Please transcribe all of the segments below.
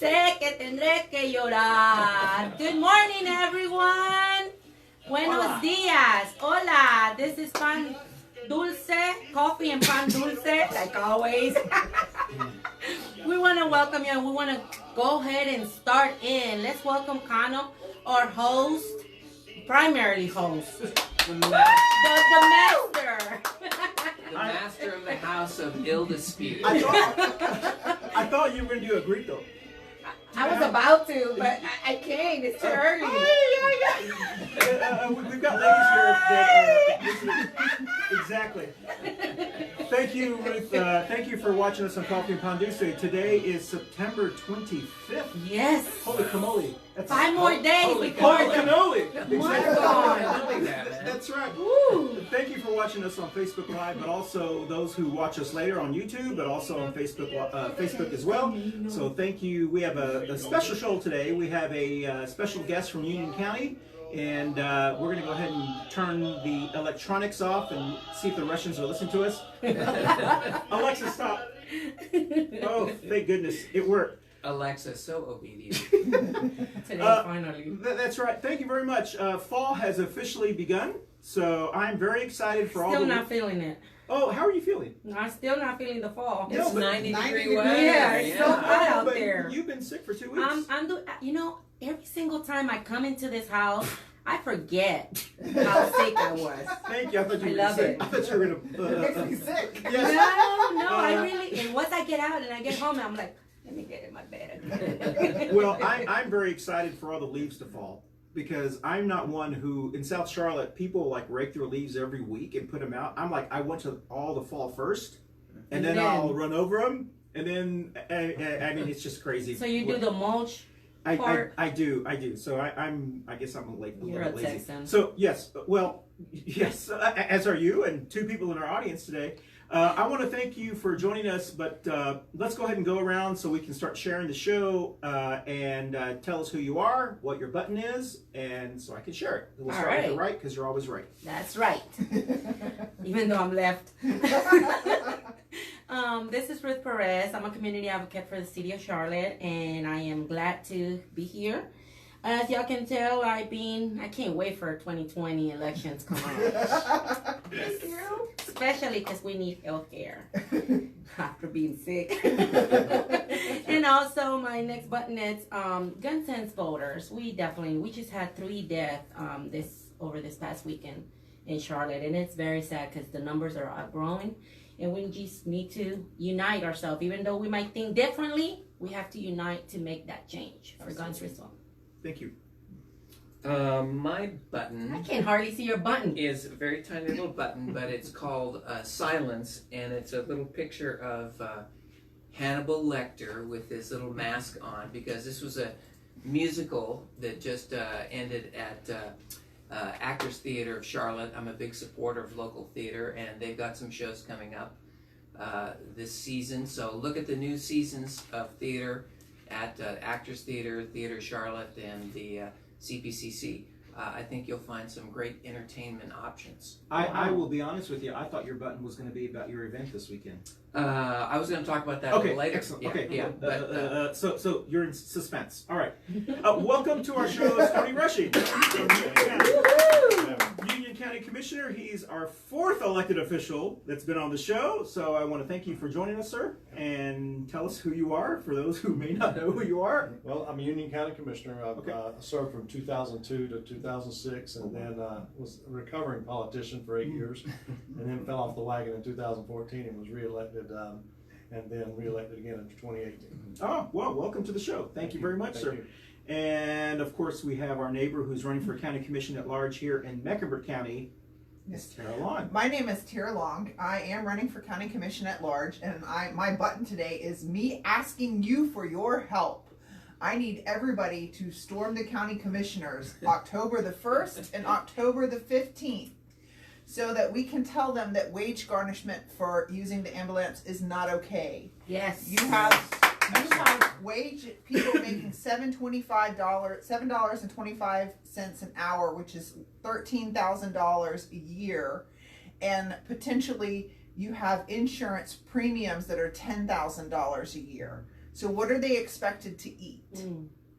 sé que tendré que llorar. Good morning, everyone. Buenos días. Hola. This is Pan Dulce, coffee and Pan Dulce, like always. We want to welcome you, and we want to go ahead and start in. Let's welcome Kano, our host, primarily host. The master. The master of the house of ill dispute. I thought you were going to do a grito. I was about to, but I can't. It's too early. We've got ladies here that are exactly. Thank you, Ruth. Thank you for watching us on Coffee and Pan Dulce. Today is September 25th. Yes. Holy cannoli. That's 5 more days. Holy cannoli. My Exactly. God. That's right. Woo. Thank you for watching us on Facebook Live, but also those who watch us later on YouTube, but also on Facebook as well. So thank you. We have a special show today. We have a special guest from Union County, and we're going to go ahead and turn the electronics off and see if the Russians are listening to us. Alexa, stop. Oh, thank goodness. It worked. Alexa, so obedient. Today, finally. That's right. Thank you very much. Fall has officially begun, so I'm very excited for all the... Still not feeling it. Oh, how are you feeling? I'm still not feeling the fall. It's but 90-degree weather. Yeah, it's so hot out But there. You've been sick for 2 weeks. You know, every single time I come into this house, I forget how sick I was. Thank you. I thought you were I love sick. it. I thought you were going to... sick. Yes. No, I really, and once I get out and I get home, I'm like, let me get in my bed. Well, I'm very excited for all the leaves to fall, because I'm not one who, in South Charlotte, people like rake their leaves every week and put them out. I'm like, I want to all the fall first, and then I'll run over them, and then, I mean, it's just crazy. So you do the mulch part? I do. So I guess I'm a You're little a lazy. Texan. So yes, well, yes, as are you and 2 people in our audience today. I want to thank you for joining us, but let's go ahead and go around so we can start sharing the show, and tell us who you are, what your button is, and so I can share it. We'll start with the right, because you're always right. That's right. Even though I'm left. This is Ruth Perez. I'm a community advocate for the city of Charlotte, and I am glad to be here. As y'all can tell, I can't wait for 2020 elections come on. Especially because we need health care after being sick. And also my next button is gun sense voters. We just had 3 deaths over this past weekend in Charlotte, and it's very sad because the numbers are outgrowing, and we just need to unite ourselves. Even though we might think differently, we have to unite to make that change for guns reform. Thank you. My button I can hardly see your button. is a very tiny little button, but it's called Silence, and it's a little picture of Hannibal Lecter with this little mask on, because this was a musical that just ended at Actors Theater of Charlotte. I'm a big supporter of local theater, and they've got some shows coming up this season. So look at the new seasons of theater at Actors Theater, Theater Charlotte, and the CPCC. I think you'll find some great entertainment options. I will be honest with you. I thought your button was going to be about your event this weekend. I was going to talk about that a little later. Excellent. Yeah, Okay, yeah. But, so you're in suspense. All right. Welcome to our show, Tony Rushing, Union County Commissioner. He's our 4th elected official that's been on the show. So I want to thank you for joining us, sir, and tell us who you are for those who may not know who you are. Well, I'm a Union County Commissioner. I've served from 2002 to 2006, and then was a recovering politician for 8 years, and then fell off the wagon in 2014 and was reelected, and then reelected again in 2018. Oh, well, welcome to the show. Thank you very much, Thank sir. you. And of course, we have our neighbor who's running for county commission at large here in Mecklenburg County, Ms. Tara Long. My name is Tara Long. I am running for county commission at large, and my button today is me asking you for your help. I need everybody to storm the county commissioners October the 1st and October the 15th, so that we can tell them that wage garnishment for using the ambulance is not okay. Yes. You have wage people making $7.25 an hour, which is $13,000 a year, and potentially you have insurance premiums that are $10,000 a year. So what are they expected to eat?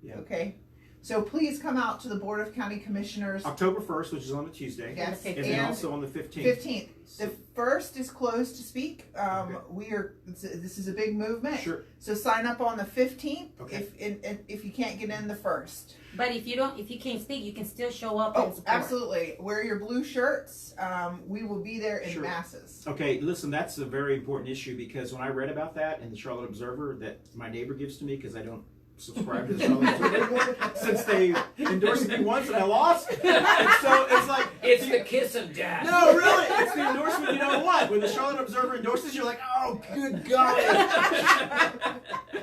Yeah. Okay. So please come out to the Board of County Commissioners. October 1st, which is on a Tuesday. Yes, And then also on the 15th. 15th. The 1st is closed to speak. This is a big movement. Sure. So sign up on the 15th. Okay. If you can't get in the 1st. But if you can't speak, you can still show up Oh, and support. absolutely. Wear your blue shirts. We will be there in Sure. masses. Okay, listen, that's a very important issue because when I read about that in the Charlotte Observer that my neighbor gives to me because I don't subscribe to the Charlotte Observer since they endorsed me once and I lost. And so it's like It's the kiss of death. no, really, it's the endorsement you don't want. When the Charlotte Observer endorses, you're like, oh, good golly.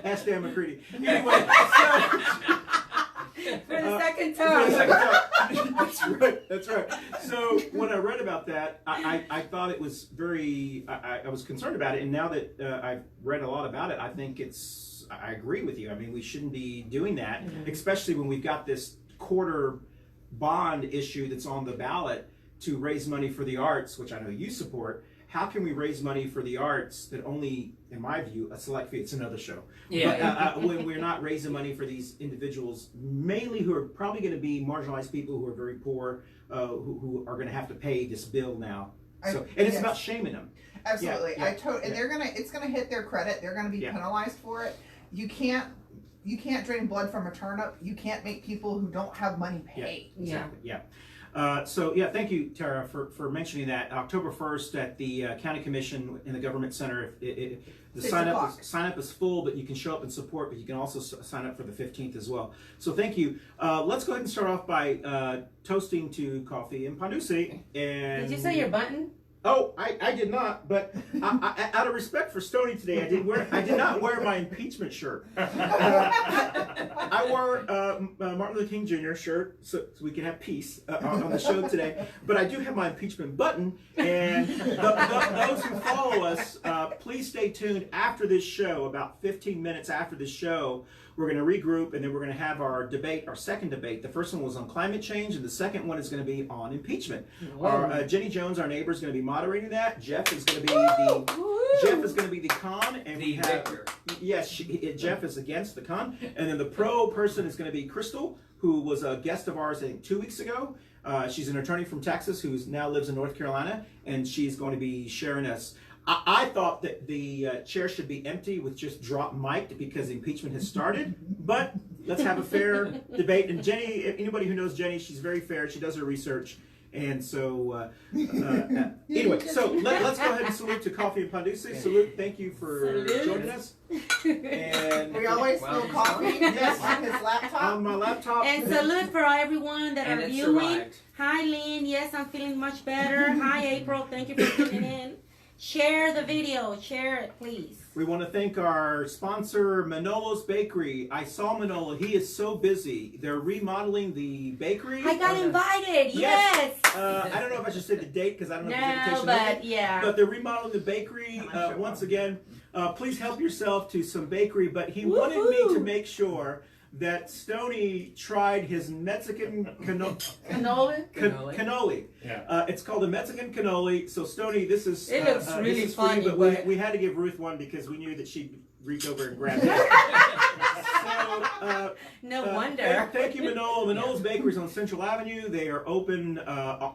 Ask Dan McCready. Anyway, so. For the second For time. the second time. That's right. That's right. So when I read about that, I thought it was very. I was concerned about it, and now that I've read a lot about it, I think it's. I agree with you. I mean, we shouldn't be doing that, especially when we've got this quarter bond issue that's on the ballot to raise money for the arts, which I know you support. How can we raise money for the arts that only, in my view, a select few? It's another show. Yeah. But, when we're not raising money for these individuals, mainly who are probably going to be marginalized people who are very poor, who are going to have to pay this bill now. So, and it's about shaming them. Absolutely. Yeah, And it's gonna hit their credit. They're gonna be penalized for it. You can't drain blood from a turnip. You can't make people who don't have money pay. Exactly. Yeah. Thank you, Tara, for mentioning that. October 1st at the County Commission in the Government Center. The sign up is full, but you can show up and support, but you can also sign up for the 15th as well. So thank you. Let's go ahead and start off by toasting to coffee and Pandusi. And Did you say your button? Oh, I did not, but out of respect for Stoney today, I did not wear my impeachment shirt. I wore Martin Luther King Jr. shirt so we can have peace on the show today. But I do have my impeachment button, and those who follow us, please stay tuned after this show. About 15 minutes after this show, we're going to regroup, and then we're going to have our debate, our second debate. The first one was on climate change, and the second one is going to be on impeachment. Jenny Jones, our neighbor, is going to be moderating that. Jeff is going to be the con, and we have victor. Yes, Jeff is against the con, and then the pro person is going to be Crystal, who was a guest of ours I think 2 weeks ago. She's an attorney from Texas who now lives in North Carolina, and she's going to be sharing us. I thought that the chair should be empty with just drop mic'd because impeachment has started, but let's have a fair debate. And Jenny, anybody who knows Jenny, she's very fair. She does her research. And so, anyway, so let's go ahead and salute to Coffee and Pandusi. Salute, thank you for joining us. And we always spill coffee on his laptop. On my laptop. And salute for everyone that And are it viewing. survived. Hi, Lynn. Yes, I'm feeling much better. Hi, April. Thank you for tuning in. Share the video. Share it, please. We want to thank our sponsor, Manolo's Bakery. I saw Manolo. He is so busy. They're remodeling the bakery. I got invited. Yes. I don't know if I should say the date because I don't know if the No, invitation but yeah. But they're remodeling the bakery once again. Please help yourself to some bakery. But he wanted me to make sure that Stoney tried his Mexican cannoli. Yeah. It's called a Mexican cannoli. So Stoney, this is It looks really this is funny, for you, but but- we had to give Ruth one because we knew that she'd reach over and grab it. So, No wonder. Thank you, Manolo. Manolo's Bakery is on Central Avenue. They are open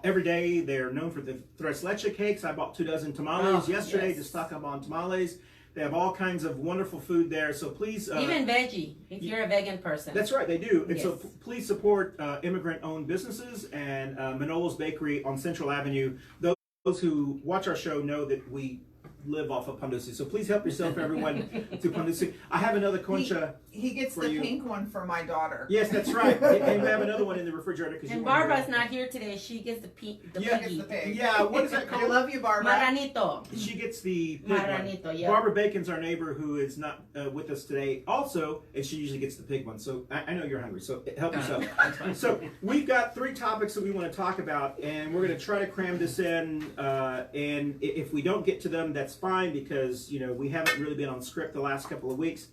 every day. They are known for the tres leche cakes. I bought 2 dozen tamales yesterday to stock up on tamales. They have all kinds of wonderful food there. So please... Even veggie, if you're a vegan person. That's right, they do. And so Yes. please support immigrant-owned businesses and Manolo's Bakery on Central Avenue. Those who watch our show know that we live off of Pandusi. So please help yourself, everyone, to Pandusi. I have another concha. He gets for the you. pink one for my daughter. Yes, that's right. And we have another one in the refrigerator. And Barbara's not here today. She gets the piggy. She gets the pig. Yeah, what is that I called? love you, Barbara. Maranito. She gets the pig one. Maranito, yeah. Barbara Bacon's our neighbor who is not with us today also, and she usually gets the pig one. So I know you're hungry, so help yourself. So we've got 3 topics that we want to talk about, and we're going to try to cram this in. And if we don't get to them, that's fine because we haven't really been on script the last couple of weeks.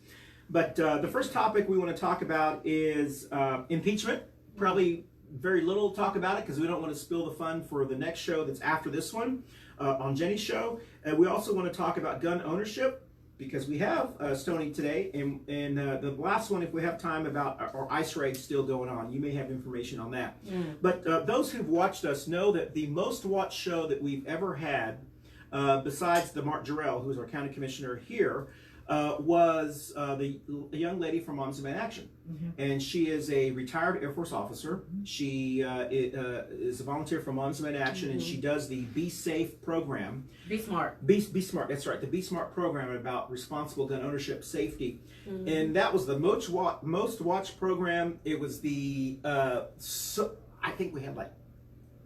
But the first topic we want to talk about is impeachment. Probably very little talk about it because we don't want to spill the fun for the next show that's after this one on Jenny's show. We also want to talk about gun ownership because we have Stony today, and the last one, if we have time, about our ice raid still going on. You may have information on that. But those who've watched us know that the most watched show that we've ever had, besides the Mark Jarrell, who's our county commissioner here, was the young lady from Moms of Man Action. And she is a retired Air Force officer. She is a volunteer for Moms of Man Action, and she does the Be Safe program. Be smart. Be Smart, that's right. The Be Smart program about responsible gun ownership safety. And that was the most watched program. It was the, I think we had like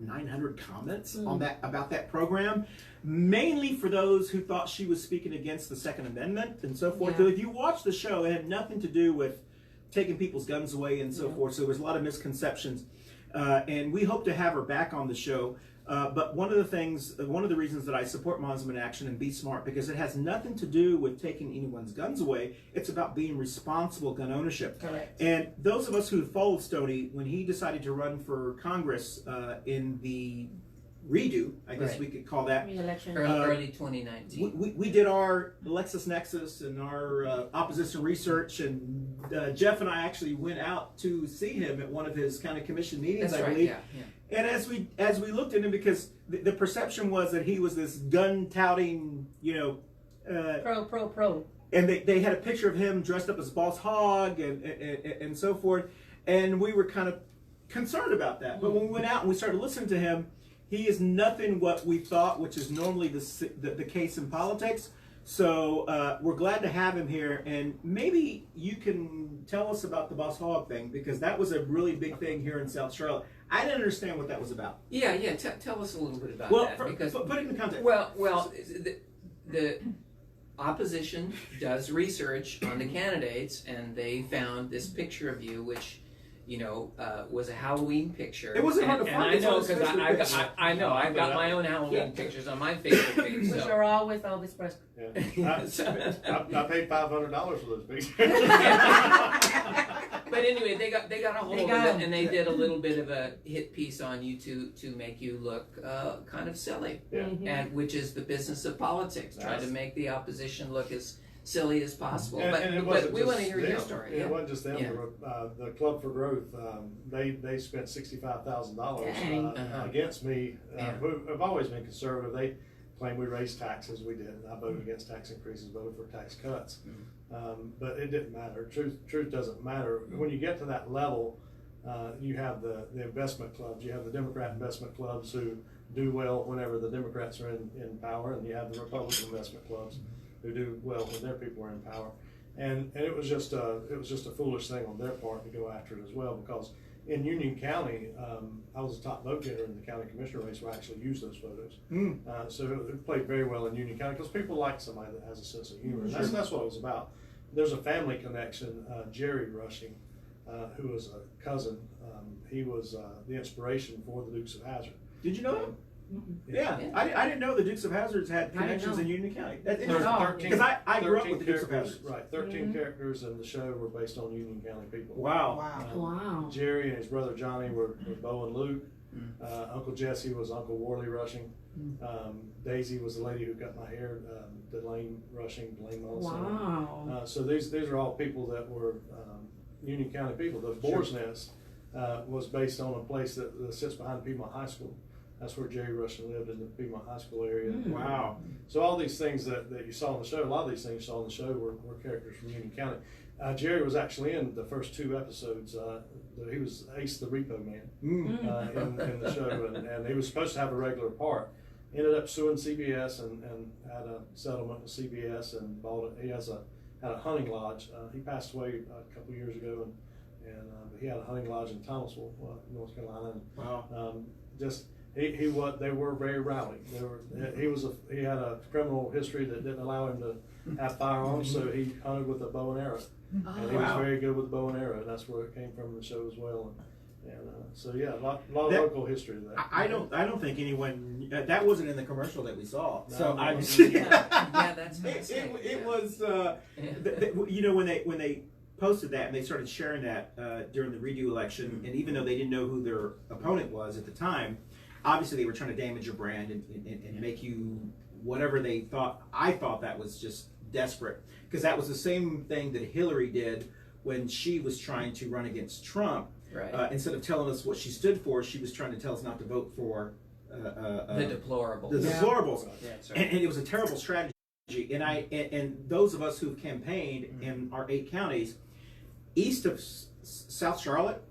900 comments on that, about that program, mainly for those who thought she was speaking against the Second Amendment and so forth. So if you watch the show, it had nothing to do with taking people's guns away and so forth. So there was a lot of misconceptions, and we hope to have her back on the show. But one of the reasons that I support Moms in Action and Be Smart, because it has nothing to do with taking anyone's guns away. It's about being responsible gun ownership. Correct. And those of us who followed Stoney when he decided to run for Congress in the redo, I guess we could call that. Re-election. Early 2019. We did our LexisNexis and our opposition research, and Jeff and I actually went out to see him at one of his county commission meetings, That's I right, believe. yeah. And as we looked at him, because the perception was that he was this gun touting, Pro. and they had a picture of him dressed up as Boss Hogg and so forth, and we were kind of concerned about that. But when we went out and we started listening to him, he is nothing what we thought, which is normally the case in politics. So we're glad to have him here, and maybe you can tell us about the Boss Hogg thing, because that was a really big thing here in South Charlotte. I didn't understand what that was about. Yeah. Tell us a little bit about that. Because put it in context. Well, the opposition does research on the candidates, and they found this picture of you, which was a Halloween picture. It wasn't hard to find. I know, because I've got my own Halloween pictures on my Facebook page. Which are always Elvis Presley. I paid $500 for those pictures. But anyway, they got a hold of it, and they did a little bit of a hit piece on you to make you look kind of silly, and which is the business of politics, trying to make the opposition look as silly as possible. But we want to hear your story. It wasn't just them. The Club for Growth, they spent $65,000 against me. Who have always been conservative. They claimed we raised taxes. We did. I voted against tax increases, voted for tax cuts. But it didn't matter. Truth doesn't matter. When you get to that level, you have the investment clubs. You have the Democrat investment clubs who do well whenever the Democrats are in power, and you have the Republican investment clubs who do well when their people are in power. And it was just a foolish thing on their part to go after it as well, because in Union County, I was a top vote getter in the county commissioner race where I actually used those photos. So it played very well in Union County because people like somebody that has a sense of humor. And that's what it was about. There's a family connection. Jerry Rushing, who was a cousin, he was the inspiration for the Dukes of Hazzard. Did you know that? Yeah. I didn't know the Dukes of Hazzard had connections in Union County. That's interesting. Because I grew up with the Dukes of Hazzard. Right, 13 characters in the show were based on Union County people. Wow. Jerry and his brother Johnny were Bo and Luke. Uncle Jesse was Uncle Worley Rushing. Daisy was the lady who cut my hair, Delane Rushing, Delane Mullison. Wow. So these are all people that were Union County people. The Boar's Nest was based on a place that sits behind Piedmont High School. That's where Jerry Rushing lived, in the Piedmont High School area. Wow. So all these things that you saw on the show, a lot of these things you saw on the show were characters from Union County. Jerry was actually in the first 2 episodes. He was Ace the Repo Man in the show, and he was supposed to have a regular part. Ended up suing CBS and had a settlement with CBS and bought it. He had a hunting lodge. He passed away a couple years ago, and he had a hunting lodge in Thomasville, North Carolina. Wow. They were very rowdy. He had a criminal history that didn't allow him to have firearms, so he hunted with a bow and arrow. And he was very good with the bow and arrow, and that's where it came from in the show as well. So yeah, a lot of local history to that. I don't think anyone that wasn't in the commercial that we saw. So that's it was when they posted that and they started sharing that during the redo election, and even though they didn't know who their opponent was at the time, obviously they were trying to damage your brand and make you whatever they thought. I thought that was just desperate, because that was the same thing that Hillary did when she was trying to run against Trump. Right. Instead of telling us what she stood for, she was trying to tell us not to vote for The deplorables. the deplorables. That's right. And it was a terrible strategy. And those of us who've campaigned in our 8 counties, east of South Charlotte,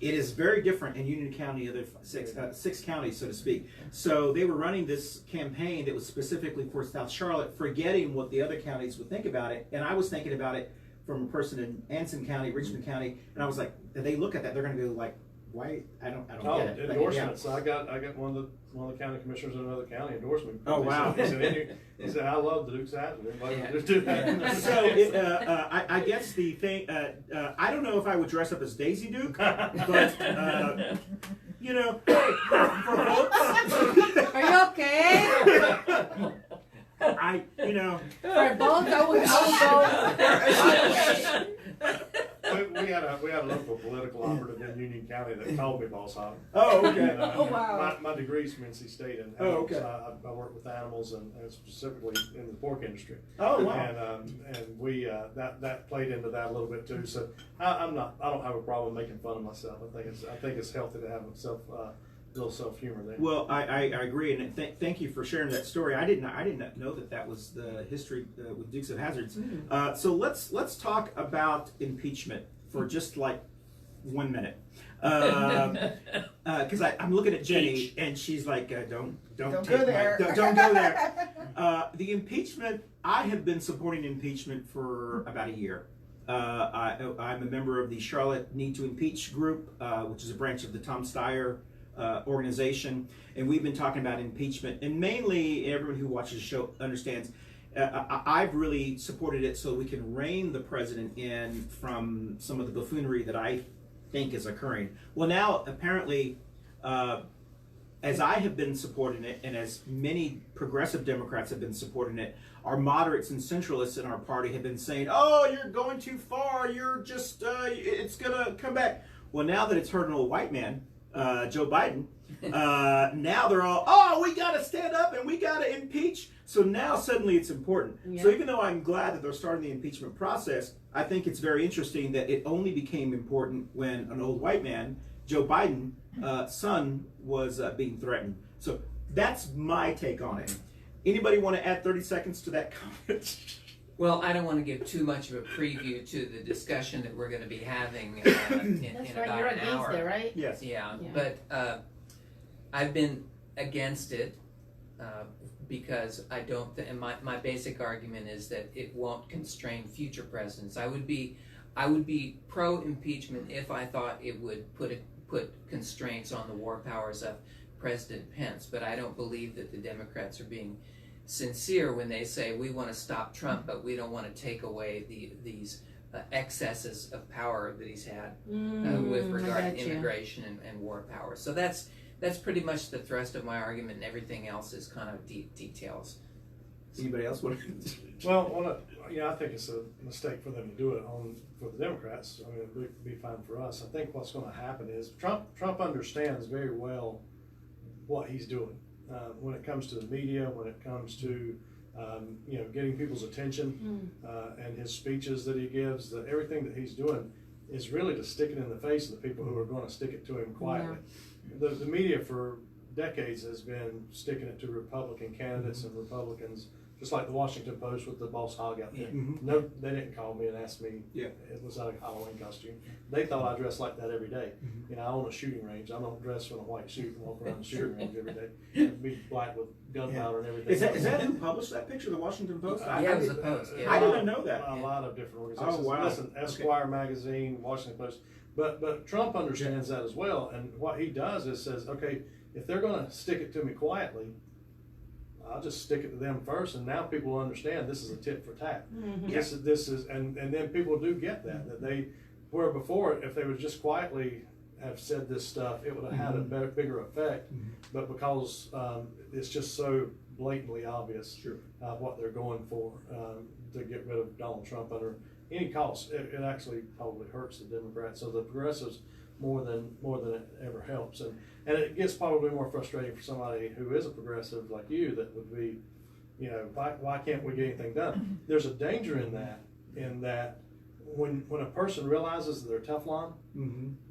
it is very different in Union County, other 6 counties, so to speak. So they were running this campaign that was specifically for South Charlotte, forgetting what the other counties would think about it. And I was thinking about it from a person in Anson County, Richmond County, and I was like, if they look at that, they're going to go like, why? I don't get it. Endorsements. I got one of the county commissioners in another county endorsed me. Oh, wow. He said, I love the Dukes Hazard. Everybody just do that. So I guess the thing, I don't know if I would dress up as Daisy Duke, but you know, for votes, Are you okay? For both, I would go. we had a local political operative in Union County that called me boss hog. Oh, okay. And, Oh, wow. My degree's from NC State, and Oh, okay. I work with animals and specifically in the pork industry. Oh, wow. And we that played into that a little bit too. So I don't have a problem making fun of myself. I think it's healthy to have little self humor there. Well, I agree, and thank you for sharing that story. I did not know that was the history with Dukes of Hazzards. So let's talk about impeachment for just like 1 minute, because I'm looking at Jenny and she's like, don't Don't take go there. don't go there. The impeachment. I have been supporting impeachment for about a year. I'm a member of the Charlotte Need to Impeach group, which is a branch of the Tom Steyer organization, and we've been talking about impeachment, and mainly everyone who watches the show understands I've really supported it so we can rein the president in from some of the buffoonery that I think is occurring. Well, now apparently as I have been supporting it, and as many progressive Democrats have been supporting it, our moderates and centralists in our party have been saying, oh, you're going too far, you're just it's gonna come back. Well, now that it's hurt an old white man, Joe Biden, now they're all, oh, we got to stand up and we got to impeach. So now suddenly it's important. Yeah. So even though I'm glad that they're starting the impeachment process, I think it's very interesting that it only became important when an old white man, Joe Biden, son, was being threatened. So that's my take on it. Anybody want to add 30 seconds to that comment? Well, I don't want to give too much of a preview to the discussion that we're going to be having in That's right. about You're an against hour. it, right? Yes. Yeah, Yeah. but I've been against it because I don't. And my basic argument is that it won't constrain future presidents. I would be pro impeachment if I thought it would put constraints on the war powers of President Pence. But I don't believe that the Democrats are being sincere when they say we want to stop Trump, but we don't want to take away these excesses of power that he's had with regard to immigration and war power. So that's pretty much the thrust of my argument, and everything else is kind of details. Anybody else want to? Well, I think it's a mistake for them to do it for the Democrats. I mean, it would be fine for us. I think what's going to happen is Trump understands very well what he's doing when it comes to the media, when it comes to getting people's attention, and his speeches that he gives. That everything that he's doing is really to stick it in the face of the people who are going to stick it to him quietly. Yeah. The media for decades has been sticking it to Republican candidates and Republicans, just like the Washington Post with the boss hog out there. No, they didn't call me and ask me. Yeah, it was not a Halloween costume. They thought I dressed like that every day. I own a shooting range. I don't dress in a white suit and walk around the shooting range every day. It'd be black with gunpowder and everything. Is that who published that picture, the Washington Post? Yeah, it was the Post. Yeah. I didn't know that. A lot of different organizations. Oh, wow. Listen, Esquire magazine, Washington Post. But Trump understands that as well, and what he does is says, okay, if they're going to stick it to me quietly, I'll just stick it to them first, and now people will understand this is a tit for tat. This is, and then people do get that they, where before if they would just quietly have said this stuff, it would have had a bigger effect. But because it's just so blatantly obvious what they're going for to get rid of Donald Trump under any cost, it actually probably hurts the Democrats. So the progressives more than it ever helps, and it gets probably more frustrating for somebody who is a progressive like you that would be You know, why can't we get anything done? There's a danger in that when a person realizes that they're Teflon,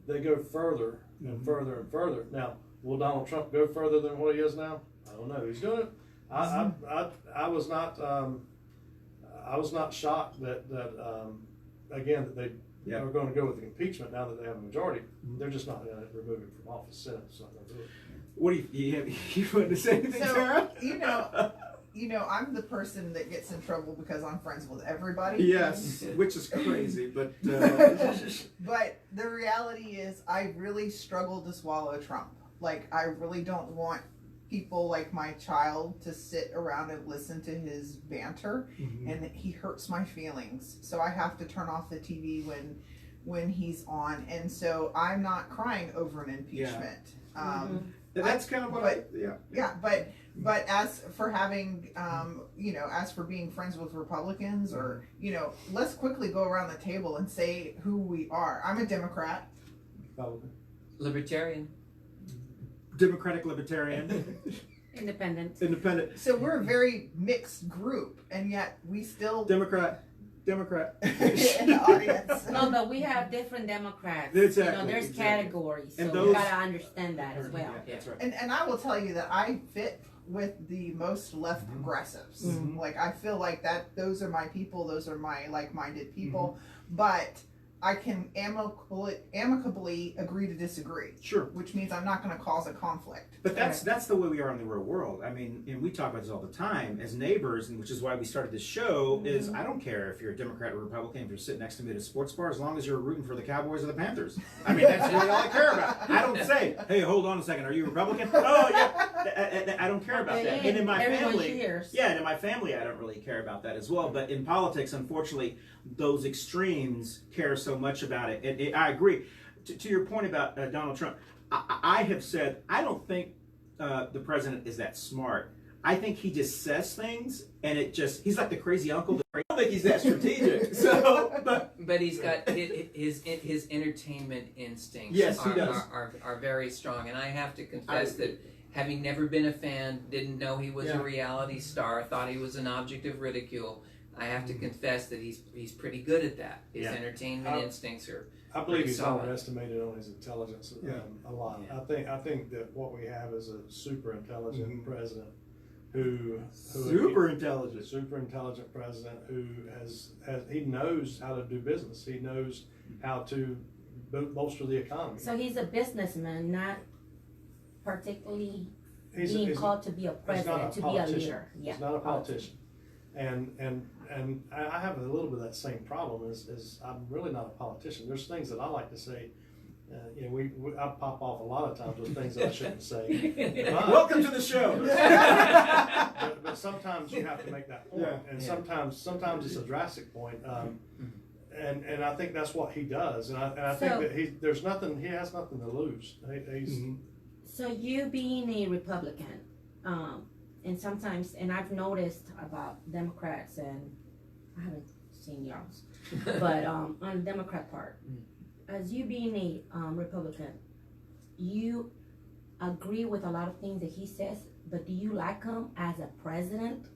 they go further and further and further. Now, will Donald Trump go further than what he is now? I don't know. He's doing it. I was not shocked that again that they are going to go with the impeachment now that they have a majority. They're just not going to remove him from office. Senate's not going to do it. What do you want to say anything, Sarah? You know, I'm the person that gets in trouble because I'm friends with everybody. Yes, which is crazy, but but the reality is, I really struggle to swallow Trump. Like, I really don't want people like my child to sit around and listen to his banter, and he hurts my feelings. So I have to turn off the TV when he's on, and so I'm not crying over an impeachment. That's kind of what but as for having as for being friends with Republicans, or let's quickly go around the table and say who we are. I'm a Democrat. Republican. Libertarian. Democratic Libertarian. Independent. So we're a very mixed group, and yet we still Democrat in the audience. No, but we have different Democrats. Exactly, There's exactly. categories, so And we those- gotta understand that as well. Yeah, that's right. And I will tell you that I fit with the most left progressives. Like, I feel like that those are my people, those are my like-minded people, but I can amicably agree to disagree. Sure. Which means I'm not going to cause a conflict. But that's the way we are in the real world. I mean, and we talk about this all the time as neighbors, and which is why we started this show. Is I don't care if you're a Democrat or Republican, if you're sitting next to me at a sports bar, as long as you're rooting for the Cowboys or the Panthers. I mean, that's really all I care about. I don't say, hey, hold on a second, are you a Republican? Oh yeah, I don't care about that. And in my family, and in my family, I don't really care about that as well. But in politics, unfortunately, those extremes care so much about it. And I agree. To your point about Donald Trump, I have said I don't think the president is that smart. I think he just says things, and he's like the crazy uncle. I don't think he's that strategic. But he's got his entertainment instincts. Yes, he does. Are very strong, and I have to confess that having never been a fan, didn't know he was a reality star, thought he was an object of ridicule. I have to confess that he's pretty good at that. His entertainment instincts are. I believe he's solid. underestimated on his intelligence a lot. Yeah. I think that what we have is a super intelligent president who super intelligent president who he knows how to do business. He knows how to bolster the economy. So he's a businessman, not particularly being called to be a president, to be a leader. Yeah. He's not a politician. And I have a little bit of that same problem is I'm really not a politician. There's things that I like to say. I pop off a lot of times with things that I shouldn't say. Welcome to the show. but sometimes you have to make that point, and sometimes it's a drastic point. And I think that's what he does, and I think that he has nothing to lose. So you being a Republican, and sometimes, and I've noticed about Democrats, and I haven't seen y'all's, but on the Democrat part, as you being a Republican, you agree with a lot of things that he says, but do you like him as a president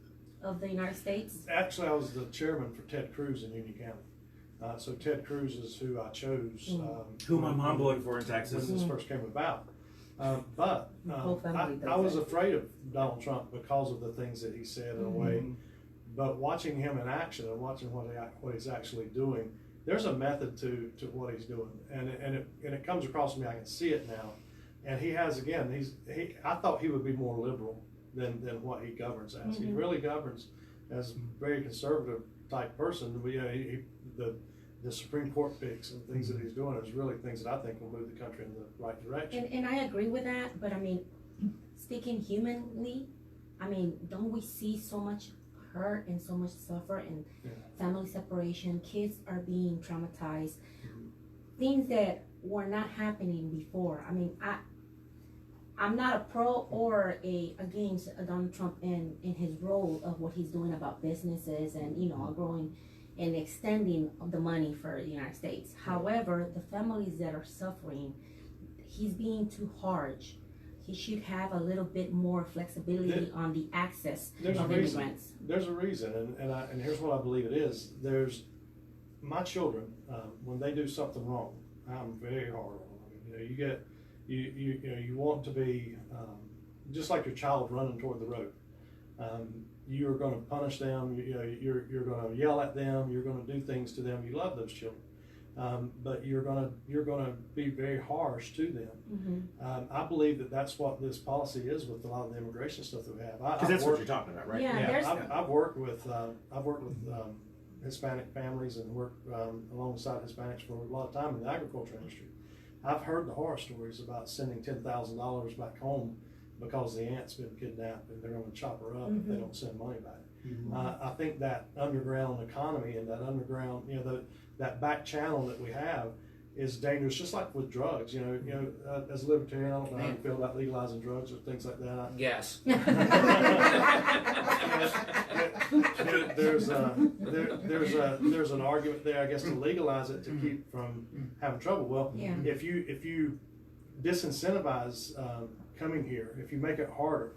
of the United States? Actually, I was the chairman for Ted Cruz in Union County. So Ted Cruz is who I chose. Who my mom voted for in Texas. When this first came about. But I was afraid of Donald Trump because of the things that he said in a way. But watching him in action and watching what he's actually doing, there's a method to what he's doing, and it comes across to me. I can see it now, and he has I thought he would be more liberal than what he governs as. He really governs as a very conservative type person. The Supreme Court picks and things that he's doing is really things that I think will move the country in the right direction. And I agree with that, but I mean, speaking humanly, I mean, don't we see so much hurt and so much suffer and family separation? Kids are being traumatized. Things that were not happening before. I mean, I'm not a pro or against Donald Trump in his role of what he's doing about businesses and growing and extending the money for the United States. However, the families that are suffering, he's being too harsh. he should have a little bit more flexibility on the access There's a of reason. immigrants. There's a reason, and here's what I believe it is. There's my children, when they do something wrong, I'm very hard on them. You know, you want to be just like your child running toward the road. You're going to punish them. You're going to yell at them. You're going to do things to them. You love those children, but you're going to be very harsh to them. I believe that that's what this policy is with a lot of the immigration stuff that we have. Because that's what you're talking about, right? Yeah, I've worked with Hispanic families and worked alongside Hispanics for a lot of time in the agriculture industry. I've heard the horror stories about sending $10,000 back home because the aunt's been kidnapped and they're going to chop her up if they don't send money back. I think that underground economy and that underground, that back channel that we have is dangerous, just like with drugs. As a libertarian, I don't know how you feel about legalizing drugs or things like that. Yes. There's an argument there, I guess, to legalize it to keep from having trouble. Well, if you disincentivize coming here, if you make it harder,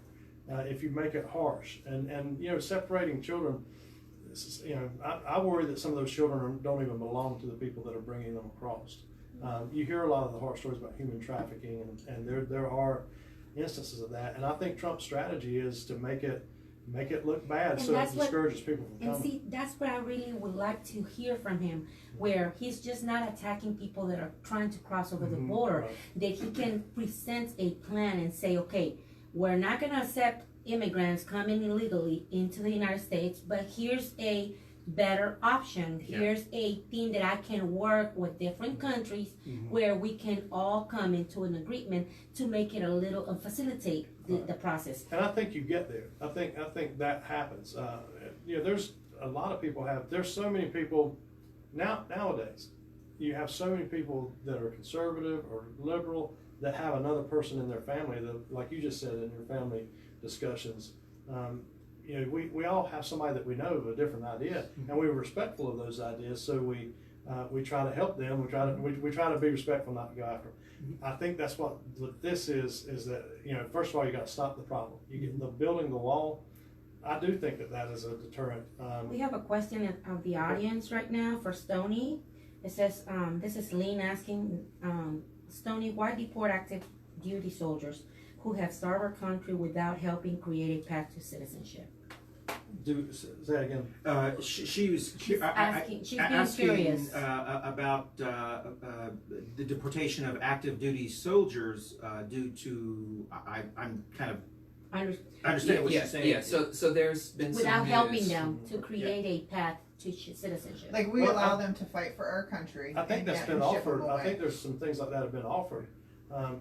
if you make it harsh, and separating children, I worry that some of those children don't even belong to the people that are bringing them across. You hear a lot of the horror stories about human trafficking, and there are instances of that. And I think Trump's strategy is to make it look bad, so it discourages people from coming. And see, that's what I really would like to hear from him, where he's just not attacking people that are trying to cross over the border, that he can present a plan and say, okay, we're not going to accept immigrants coming illegally into the United States, but here's a better option. Here's a thing that I can work with different countries where we can all come into an agreement to make it a little facilitate the process. And I think you get there. I think that happens. There's a lot of people there's so many people nowadays. You have so many people that are conservative or liberal that have another person in their family that, like you just said in your family discussions, we all have somebody that we know of a different idea, and we're respectful of those ideas. So we try to help them. We try to be respectful, not to go after them. I think that's what this is that first of all you got to stop the problem. You get the building the wall. I do think that is a deterrent. We have a question of the audience right now for Stoney. It says, this is Lean asking, Stoney, why deport active duty soldiers who have served our country without helping create a path to citizenship? Say that again. She's being curious about the deportation of active duty soldiers due to I'm kind of I understand what you're saying. Yeah. So there's been without some helping news. them to create a path to citizenship. Like we allow them to fight for our country. I think that's been offered. I think there's some things like that have been offered.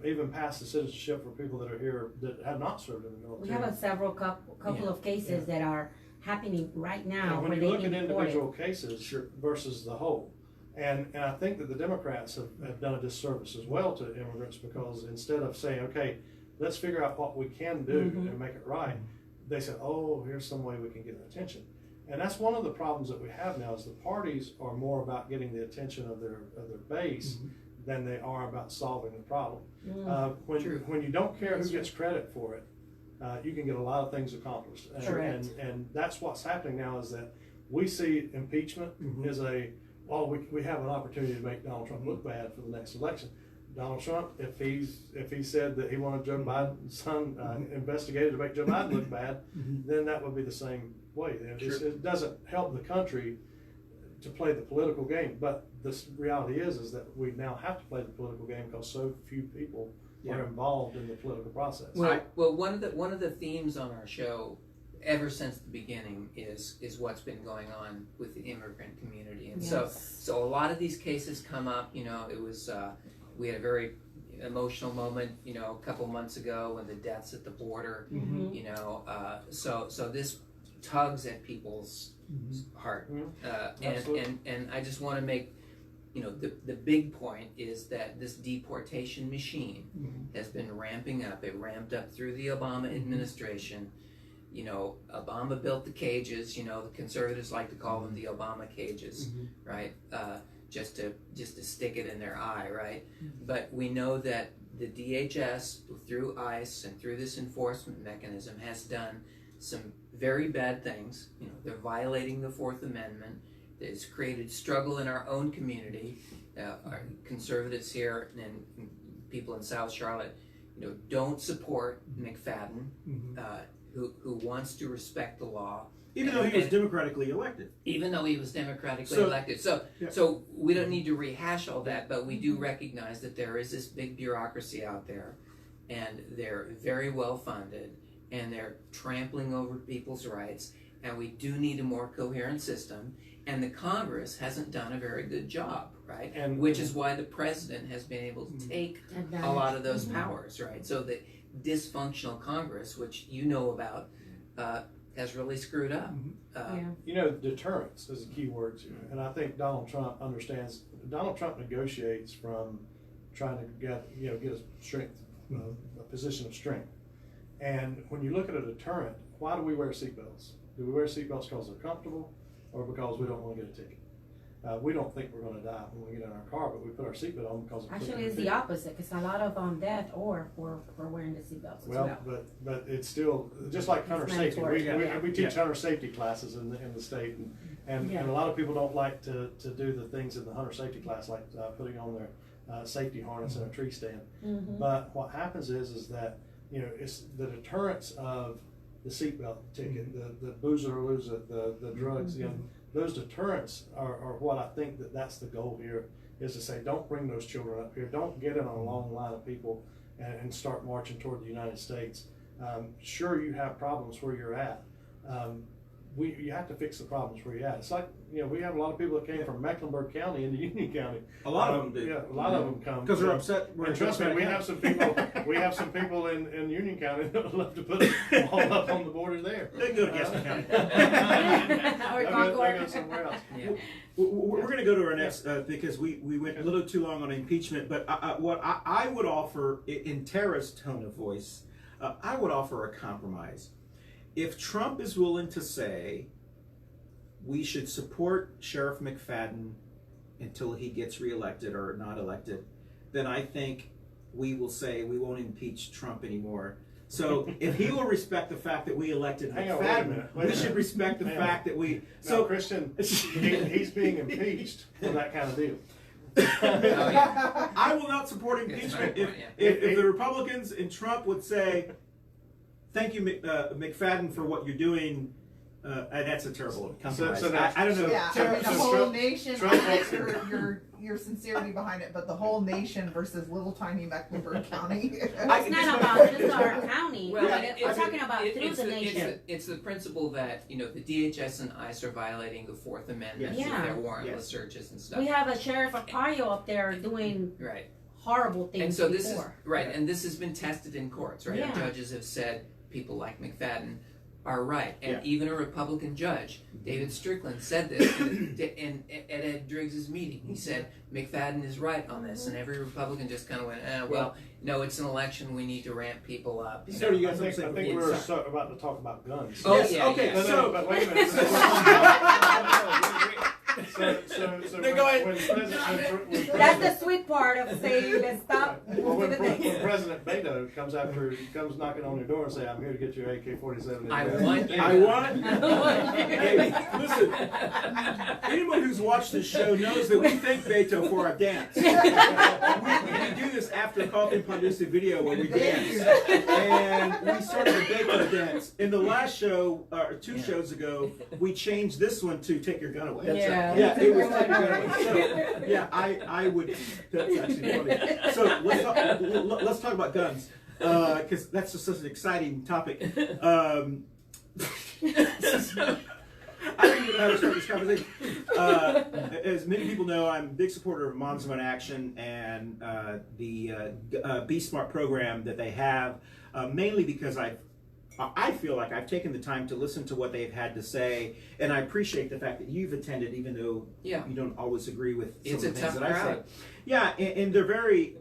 Even past the citizenship for people that are here that have not served in the military. We have a couple of cases that are happening right now. When you look at individual cases versus the whole, and I think that the Democrats have done a disservice as well to immigrants, because instead of saying, okay, let's figure out what we can do and make it right, they said, oh, here's some way we can get attention. And that's one of the problems that we have now, is the parties are more about getting the attention of their base than they are about solving the problem. When you don't care who gets credit for it, you can get a lot of things accomplished. And that's what's happening now, is that we see impeachment as we have an opportunity to make Donald Trump look bad for the next election. Donald Trump, if he said that he wanted Joe Biden's son investigated to make Joe Biden look bad, then that would be the same way. It doesn't help the country to play the political game, but the reality is that we now have to play the political game because so few people are involved in the political process. Well, one of the themes on our show, ever since the beginning, is what's been going on with the immigrant community, and so a lot of these cases come up. It was we had a very emotional moment, a couple months ago when the deaths at the border. So this tugs at people's heart, and I just want to make the big point is that this deportation machine has been ramping up. It ramped up through the Obama administration. Obama built the cages. The conservatives like to call them the Obama cages, right? just to stick it in their eye, right? But we know that the DHS, through ICE and through this enforcement mechanism, has done some very bad things. You know, they're violating the Fourth Amendment. It's created struggle in our own community. Our conservatives here and people in South Charlotte, you know, don't support McFadden, who wants to respect the law. Even though he was democratically elected. Even though he was democratically elected. So we don't need to rehash all that, but we do recognize that there is this big bureaucracy out there, and they're very well funded, and they're trampling over people's rights, and we do need a more coherent system, and the Congress hasn't done a very good job, right? And which is why the president has been able to take a lot of those powers, right? So the dysfunctional Congress, which you know about, has really screwed up. You know, deterrence is a key word here, and I think Donald Trump understands. Donald Trump negotiates from trying to get a strength, a position of strength. And when you look at a deterrent, why do we wear seatbelts? Do we wear seatbelts because they're comfortable, or because we don't want to get a ticket? We don't think we're going to die when we get in our car, but we put our seatbelt on because actually it's the opposite, because a lot of death or for wearing the seatbelts as well. But it's still just like hunter safety. We teach hunter safety classes in the state, and a lot of people don't like to do the things in the hunter safety class, like putting on their safety harness in a tree stand. But what happens is that, you know, it's the deterrence of the seatbelt ticket, the booze or lose it, the drugs, you know. Those deterrents are what I think that's the goal here, is to say, don't bring those children up here. Don't get in a long line of people and start marching toward the United States. Sure, you have problems where you're at. You have to fix the problems where you're at. It's like, you know, we have a lot of people that came from Mecklenburg County into Union County. A lot of them do. Yeah, a lot of them come because they're upset. And trust me, we have some people. We have some people in Union County that would love to put them all up on the border there. They go to Gaston County. Or They go somewhere else. Yeah. We're going to go to our next because we went a little too long on impeachment. But what I would offer in Tara's tone of voice, I would offer a compromise. If Trump is willing to say we should support Sheriff McFadden until he gets reelected or not elected, then I think we will say we won't impeach Trump anymore. So if he will respect the fact that we elected McFadden, we should respect the fact that we... So Christian, he's being impeached for that kind of deal. I will not support impeachment if the Republicans and Trump would say, thank you, McFadden, for what you're doing. That's a terrible compromise. I don't know. Yeah, I mean, the whole nation, I get your sincerity behind it, but the whole nation versus little tiny Mecklenburg County. It's not about just our county. Well, we're talking about through the nation. It's the principle that, you know, the DHS and ICE are violating the Fourth Amendment with their warrantless searches and stuff. We have a sheriff of Ohio up there doing horrible things. And so this before. is and this has been tested in courts, right? Yeah. Judges have said people like McFadden are right, and even a Republican judge, David Strickland, said this at Ed Driggs's meeting. He said McFadden is right on this, and every Republican just kind of went, well, no, it's an election. We need to ramp people up. So you guys I think we were about to talk about guns. Oh, yes, yeah, okay. yeah. So, but wait a minute. That's the sweet part of saying let's stop. When President Beto comes knocking on your door and say, "I'm here to get your AK-47." I want. Hey, listen. Anyone who's watched this show knows that we thank Beto for our dance. We do this after Coffee Pundits video where we dance, and we started the Beto dance. In the last show, or 2 shows ago, we changed this one to "Take Your Gun Away." Yeah, it was Take Your Gun Away. So, yeah, I would. That's actually funny. So let's talk about guns because that's just such an exciting topic. I don't even know how to start this conversation. As many people know, I'm a big supporter of Moms of Action and the Be Smart program that they have, mainly because I feel like I've taken the time to listen to what they've had to say, and I appreciate the fact that you've attended, even though you don't always agree with some of the things that I say. Yeah, and they're very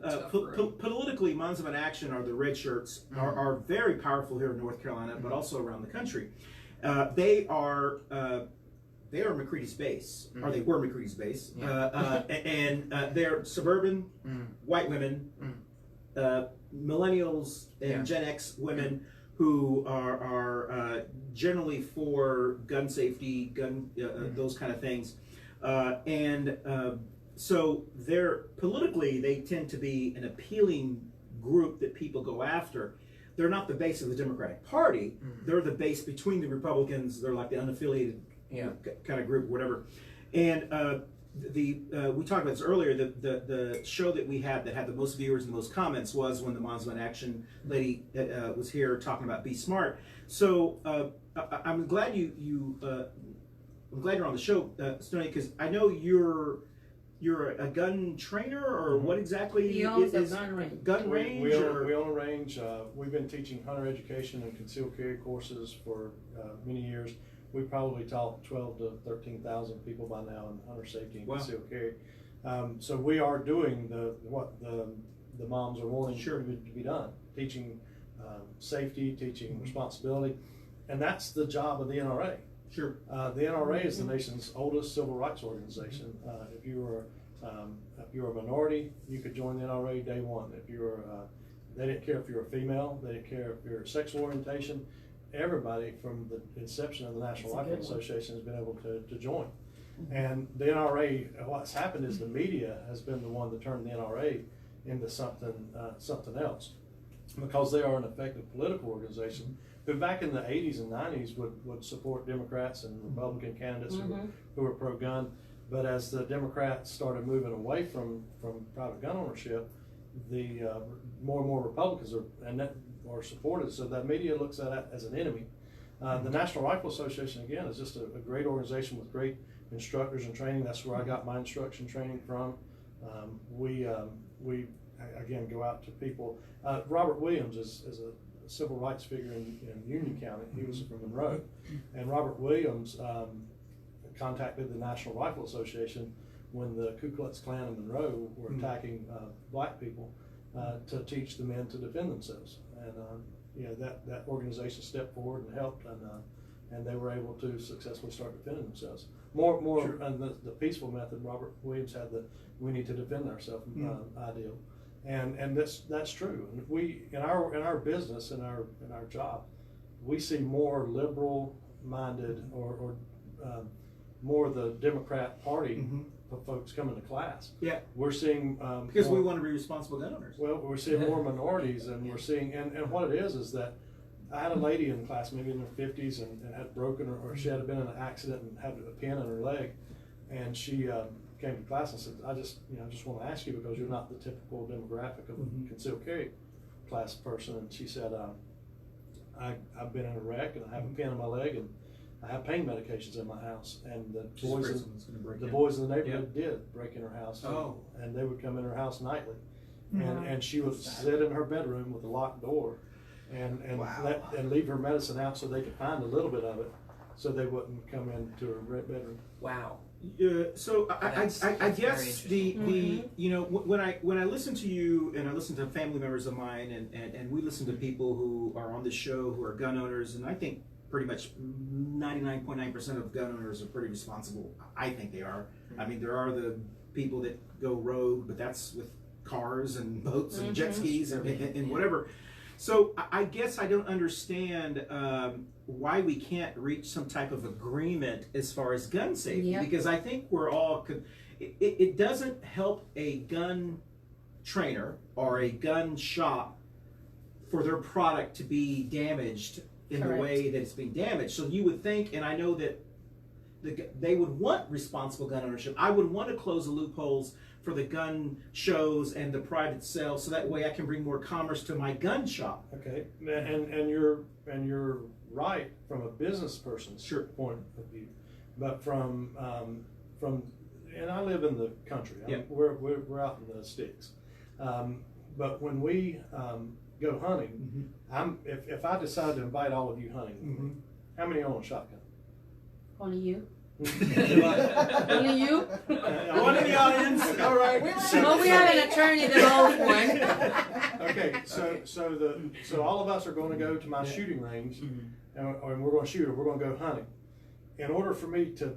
politically. Moms of Action, or the red shirts, are very powerful here in North Carolina, but also around the country. They are they are McCready's base, or Mm. they were McCready's base, Yeah. and they're suburban white women, millennials and Yeah. Gen X women who are generally for gun safety, those kind of things, so they're politically they tend to be an appealing group that people go after. They're not the base of the Democratic Party. They're the base between the Republicans. They're like the unaffiliated kind of group, whatever. And we talked about this earlier. The show that we had that had the most viewers and the most comments was when the Moms in Action lady was here talking about Be Smart. So I'm glad I'm glad you're on the show, Stoney, because I know you're a gun trainer, or what exactly He owns a is gun range. gun range? We or? own a range. We've been teaching hunter education and concealed carry courses for many years. We probably taught 12 to 13,000 people by now in hunter safety and concealed carry. So we are doing what the moms are wanting to be done, teaching safety, teaching responsibility, and that's the job of the NRA. Sure. The NRA is the nation's oldest civil rights organization. If you were a minority, you could join the NRA day one. If you were, they didn't care if you were female, they didn't care if your sexual orientation. Everybody from the inception of the National Rifle Association has been able to join. And the NRA, what's happened is the media has been the one to turn the NRA into something else, because they are an effective political organization who back in the 80s and 90s would support Democrats and Republican candidates who were pro-gun. But as the Democrats started moving away from private gun ownership, the more and more Republicans are supported. So that media looks at it as an enemy. The National Rifle Association, again, is just a great organization with great instructors and training. That's where I got my instruction training from. We again go out to people. Robert Williams is a civil rights figure in Union County. He was from Monroe, and Robert Williams contacted the National Rifle Association when the Ku Klux Klan in Monroe were attacking black people to teach the men to defend themselves. And that organization stepped forward and helped, and they were able to successfully start defending themselves. And the peaceful method. Robert Williams had the "we need to defend ourselves" ideal. And that's true. And we in our business, in our job, we see more liberal minded or more the Democrat Party folks coming to class. Yeah, we're seeing because we want to be responsible gun owners. Well, we're seeing more minorities, and we're seeing and what it is that I had a lady in class, maybe in her 50s, and had broken or she had been in an accident and had a pin in her leg, and she came to class and said, I just want to ask you, because you're not the typical demographic of a concealed carry class person. And she said, I've been in a wreck and I have a pin in my leg and I have pain medications in my house. And the boys in the neighborhood did break in her house. And they would come in her house nightly. And she would sit in her bedroom with a locked door and leave her medicine out so they could find a little bit of it, so they wouldn't come into her bedroom. Wow. So I guess when I listen to you and I listen to family members of mine and we listen to people who are on the show who are gun owners, and I think pretty much 99.9% of gun owners are pretty responsible. I think they are. I mean, there are the people that go rogue, but that's with cars and boats and jet skis and whatever. So I guess I don't understand why we can't reach some type of agreement as far as gun safety, because I think we're all, it doesn't help a gun trainer or a gun shop for their product to be damaged in the way that it's being damaged. So you would think, and I know that they would want responsible gun ownership. I would want to close the loopholes for the gun shows and the private sales, so that way I can bring more commerce to my gun shop. Okay, and you're right from a business person's point of view, but from and I live in the country. We're out in the sticks, but when we go hunting, if I decide to invite all of you hunting, how many own a shotgun? Only you. Only you? One in the audience. All right. Well, we have an attorney that owns one. Okay, so all of us are going to go to my shooting range, and we're going to shoot, or we're going to go hunting. in order for me to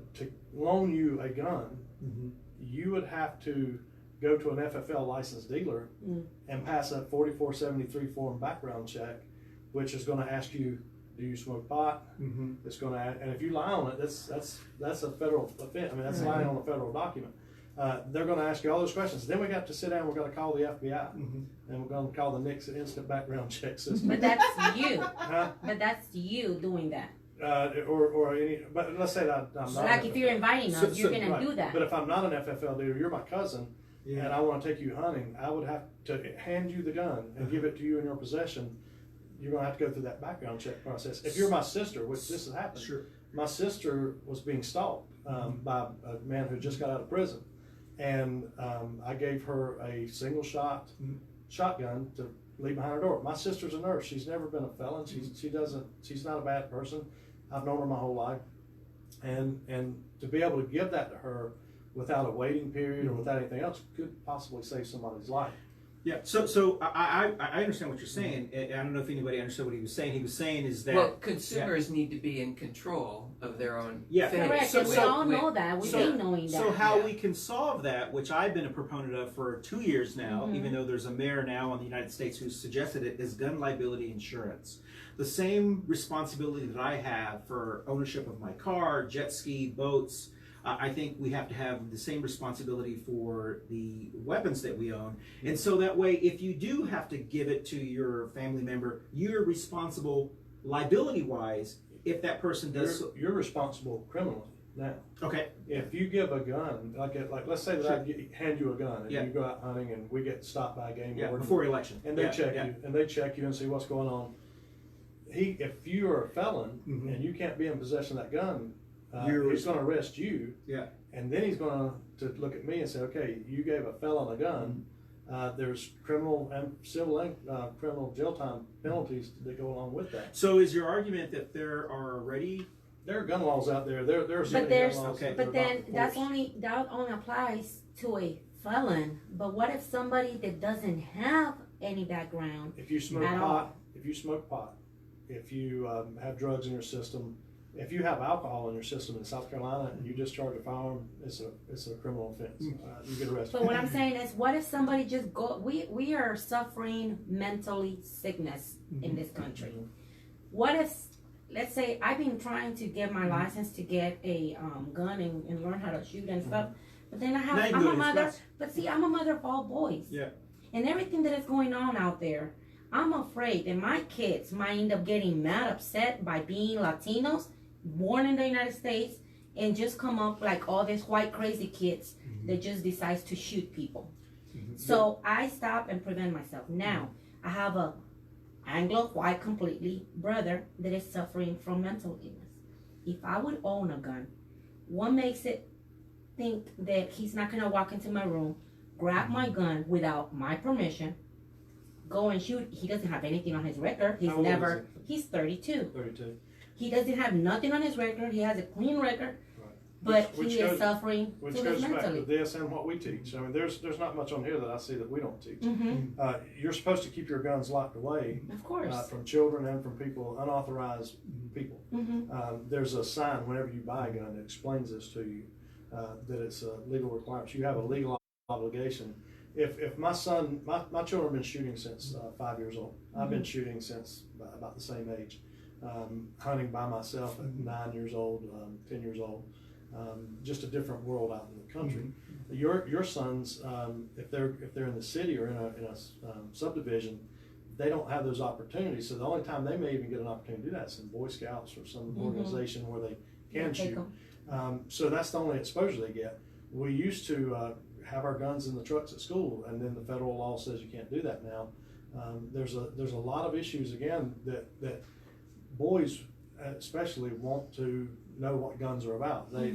loan you a gun, Mm-hmm. you would have to go to an FFL licensed dealer and pass a 4473 form background check, which is going to ask you, do you smoke pot? Mm-hmm. It's going to, and if you lie on it, that's a federal offense. I mean, that's lying on a federal document. They're going to ask you all those questions. Then we got to sit down. We're going to call the FBI, and we're going to call the NICS instant background check system. But that's you. Huh? But that's you doing that. Or any, but let's say that I'm not. Like an if you're FFL. inviting us, you're gonna Right. do that. But if I'm not an FFL dealer, you're my cousin, Yeah. and I want to take you hunting, I would have to hand you the gun and give it to you in your possession. You're going to have to go through that background check process. If you're my sister, which this has happened, Sure. my sister was being stalked by a man who just got out of prison, and I gave her a single shot shotgun to leave behind her door. My sister's a nurse. She's never been a felon. She's not a bad person. I've known her my whole life, and to be able to give that to her without a waiting period or without anything else could possibly save somebody's life. Yeah. So I understand what you're saying. I don't know if anybody understood what he was saying. He was saying is that Well, consumers need to be in control of their own Yeah. fate. Correct, and we all know that. We've so- been knowing that. So how Yeah. we can solve that, which I've been a proponent of for 2 years now, Mhm. even though there's a mayor now in the United States who's suggested it, is gun liability insurance. The same responsibility that I have for ownership of my car, jet ski, boats, I think we have to have the same responsibility for the weapons that we own. And so that way, if you do have to give it to your family member, you're responsible liability-wise if that person does. You're responsible criminally now. Okay. If you give a gun, like let's say that Sure. hand you a gun and Yeah. you go out hunting and we get stopped by a game Yeah, warden before election. and they Yeah, check yeah. you and see what's going on. If you are a felon Mhm. and you can't be in possession of that gun, You're he's going to arrest you. Yeah. And then he's going to look at me and say, okay, you gave a felon a gun. There's criminal and civil and criminal jail time penalties that go along with that. So is your argument that there are already There are gun laws out there. There are so But many there's, gun laws. okay. that but are then not that enforced. only applies to a felon. But what if somebody that doesn't have any background? If you smoke At pot, if you have drugs in your system, if you have alcohol in your system in South Carolina and you discharge a firearm, it's a criminal offense. You get arrested. But what I'm saying is, what if somebody just go? We are suffering mentally sickness in this country. What if, let's say, I've been trying to get my license to get a gun and learn how to shoot and stuff, but then Now you I'm can a go to mother. Express. But see, I'm a mother of all boys. Yeah. And everything that is going on out there, I'm afraid that my kids might end up getting mad, upset by being Latinos, born in the United States, and just come up like all these white crazy kids that just decides to shoot people. So I stop and prevent myself. Now I have a Anglo white completely brother that is suffering from mental illness. If I would own a gun, what makes it think that he's not gonna walk into my room, grab my gun without my permission, go and shoot? He doesn't have anything on his record. How old is He's 32. 32. He doesn't have nothing on his record. He has a clean record, Right. but Which he goes- is suffering Which to goes his back mentally. to this and what we teach. I mean, there's not much on here that I see that we don't teach. Mm-hmm. You're supposed to keep your guns locked away Of course. from children and from people, unauthorized people. Mm-hmm. There's a sign whenever you buy a gun that explains this to you, that it's a legal requirement. You have a legal obligation. If my son, my children have been shooting since 5 years old. I've been shooting since about the same age. Hunting by myself at 9 years old, 10 years old. Just a different world out in the country. Your sons, if they're in the city or in a subdivision, they don't have those opportunities. So the only time they may even get an opportunity to do that is in Boy Scouts or some organization where they can Take shoot. 'em. So that's the only exposure they get. We used to have our guns in the trucks at school, and then the federal law says you can't do that now. There's a lot of issues again that boys especially want to know what guns are about. They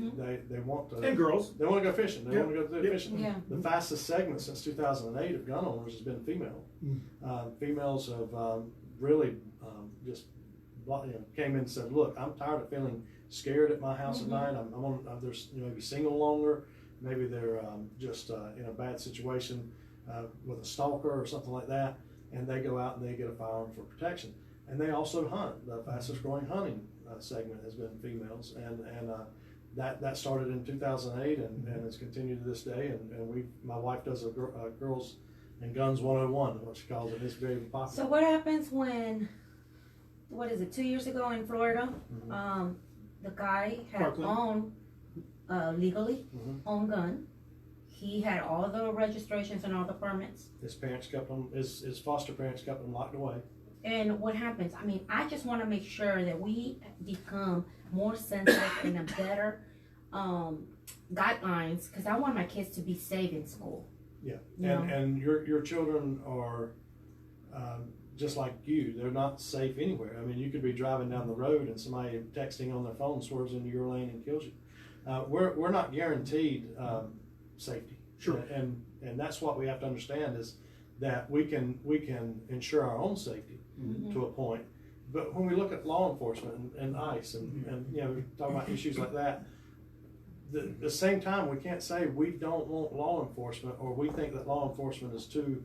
want to. And girls. They want to go fishing. They Yep. want to go Yep. fishing. Yeah. The fastest segment since 2008 of gun owners has been female. Females have really just came in and said, "Look, I'm tired of feeling scared at my house at night. I'm on. There's maybe single longer. Maybe they're just in a bad situation with a stalker or something like that, and they go out and they get a firearm for protection. And they also hunt. The fastest growing hunting segment has been females, and that started in 2008 and has continued to this day. And my wife does a Girls and Guns 101, what she calls it. It's very popular. So what happens when, what is it, 2 years ago in Florida, the guy had Parkland. legally owned gun. He had all the registrations and all the permits. His parents kept him, his foster parents kept him locked away. And what happens? I mean, I just want to make sure that we become more sensitive and a better guidelines, because I want my kids to be safe in school. Yeah, You know? and your children are just like you. They're not safe anywhere. I mean, you could be driving down the road and somebody texting on their phone swerves into your lane and kills you. We're not guaranteed safety. Sure. And that's what we have to understand, is that we can ensure our own safety to a point. But when we look at law enforcement and ICE and you know, talk about issues like that, the same time, we can't say we don't want law enforcement, or we think that law enforcement is too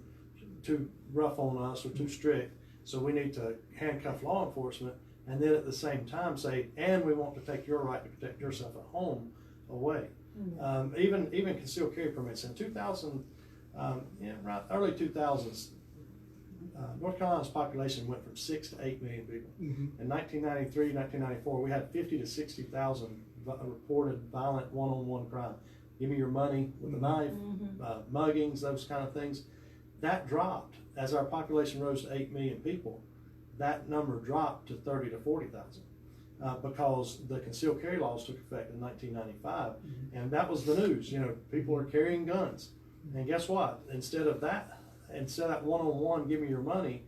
rough on us or too strict, so we need to handcuff law enforcement, and then at the same time say, and we want to take your right to protect yourself at home away. Even concealed carry permits in 2000, around early 2000s, North Carolina's population went from 6 to 8 million people. In 1993, 1994, we had 50 to 60,000 reported violent one-on-one crime. Give me your money with a knife, muggings, those kind of things. That dropped as our population rose to 8 million people. That number dropped to 30 to 40,000 because the concealed carry laws took effect in 1995, and that was the news. You know, people are carrying guns, and guess what? Instead of that one-on-one, give me your money,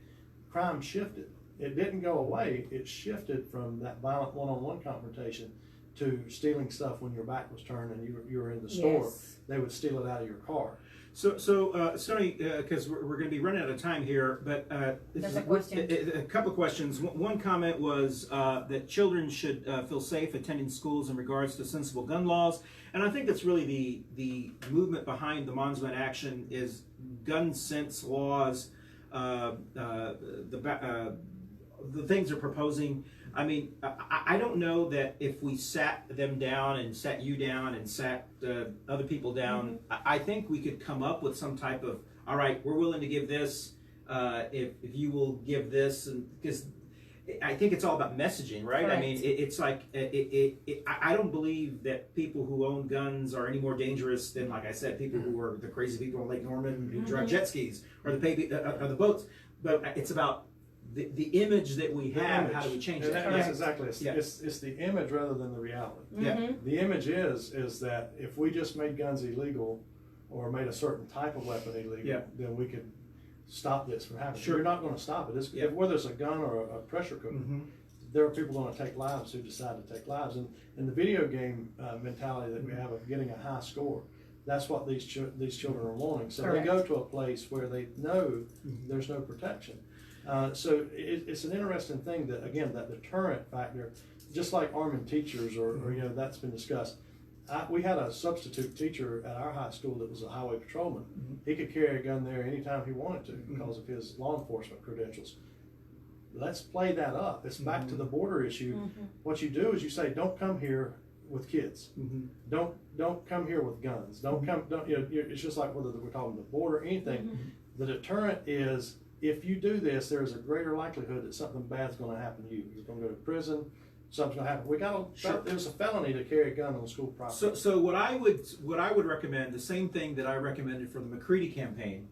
crime shifted. It didn't go away. It shifted from that violent one-on-one confrontation to stealing stuff when your back was turned and you were in the store. Yes. They would steal it out of your car. So Stoney, because we're going to be running out of time here, but There's a question. A couple of questions. One comment was that children should feel safe attending schools in regards to sensible gun laws, and I think that's really the movement behind the Moms Win Action is gun sense laws. The things they're proposing. I mean, I don't know that if we sat them down and sat you down and sat other people down, I think we could come up with some type of, all right, we're willing to give this if you will give this, and because I think it's all about messaging, right? Correct. I mean, it's like I don't believe that people who own guns are any more dangerous than, like I said, people who are the crazy people on Lake Norman who drive jet skis or the boats. But it's about the image that we have. How do we change that? That's exactly. It's the image rather than the reality. Yeah. The image is that if we just made guns illegal, or made a certain type of weapon illegal, then we could stop this from happening. Sure. You're not going to stop it. Whether it's a gun or a pressure cooker, there are people going to take lives who decide to take lives. And in the video game mentality that we have of getting a high score, that's what these children are wanting. So Correct. they go to a place where they know there's no protection. So it's an interesting thing that, again, that deterrent factor, just like arming teachers or you know, that's been discussed. We had a substitute teacher at our high school that was a highway patrolman. He could carry a gun there anytime he wanted to because of his law enforcement credentials. Let's play that up. It's back to the border issue. What you do is you say, don't come here with kids. Don't come here with guns. Don't come. You know, it's just like whether we're talking the border or anything. The deterrent is, if you do this, there's a greater likelihood that something bad's going to happen to you. You're going to go to prison. Something's going to happen. It was a felony to carry a gun on school property. So what I would recommend, the same thing that I recommended for the McCready campaign,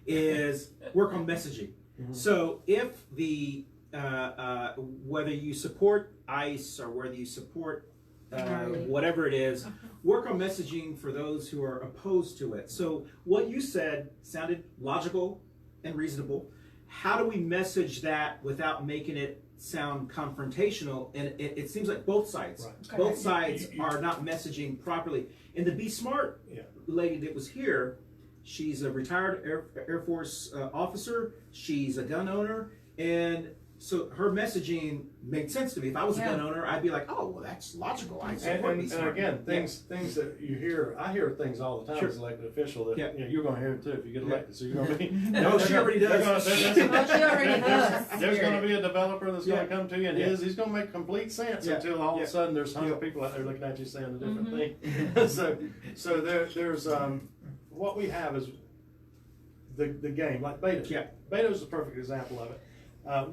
is work on messaging. So if the whether you support ICE or whether you support whatever it is, work on messaging for those who are opposed to it. So what you said sounded logical and reasonable. How do we message that without making it sound confrontational? And it seems like both sides, both sides are not messaging properly. And the Be Smart lady that was here, she's a retired Air Force officer. She's a gun owner, and so her messaging made sense to me. If I was a gun owner, I'd be like, oh, well, that's logical. I support these. And again, things that you hear, I hear things all the time as elected official that you know, you're going to hear it too if you get elected. So you're going to be. No, she already does. She already does. There's going to be a developer that's going to come to you, and he's going to make complete sense until all of a sudden there's 100 people out there looking at you saying a different thing. so there's what we have is the game, like Beto. Yeah. Beto's the perfect example of it.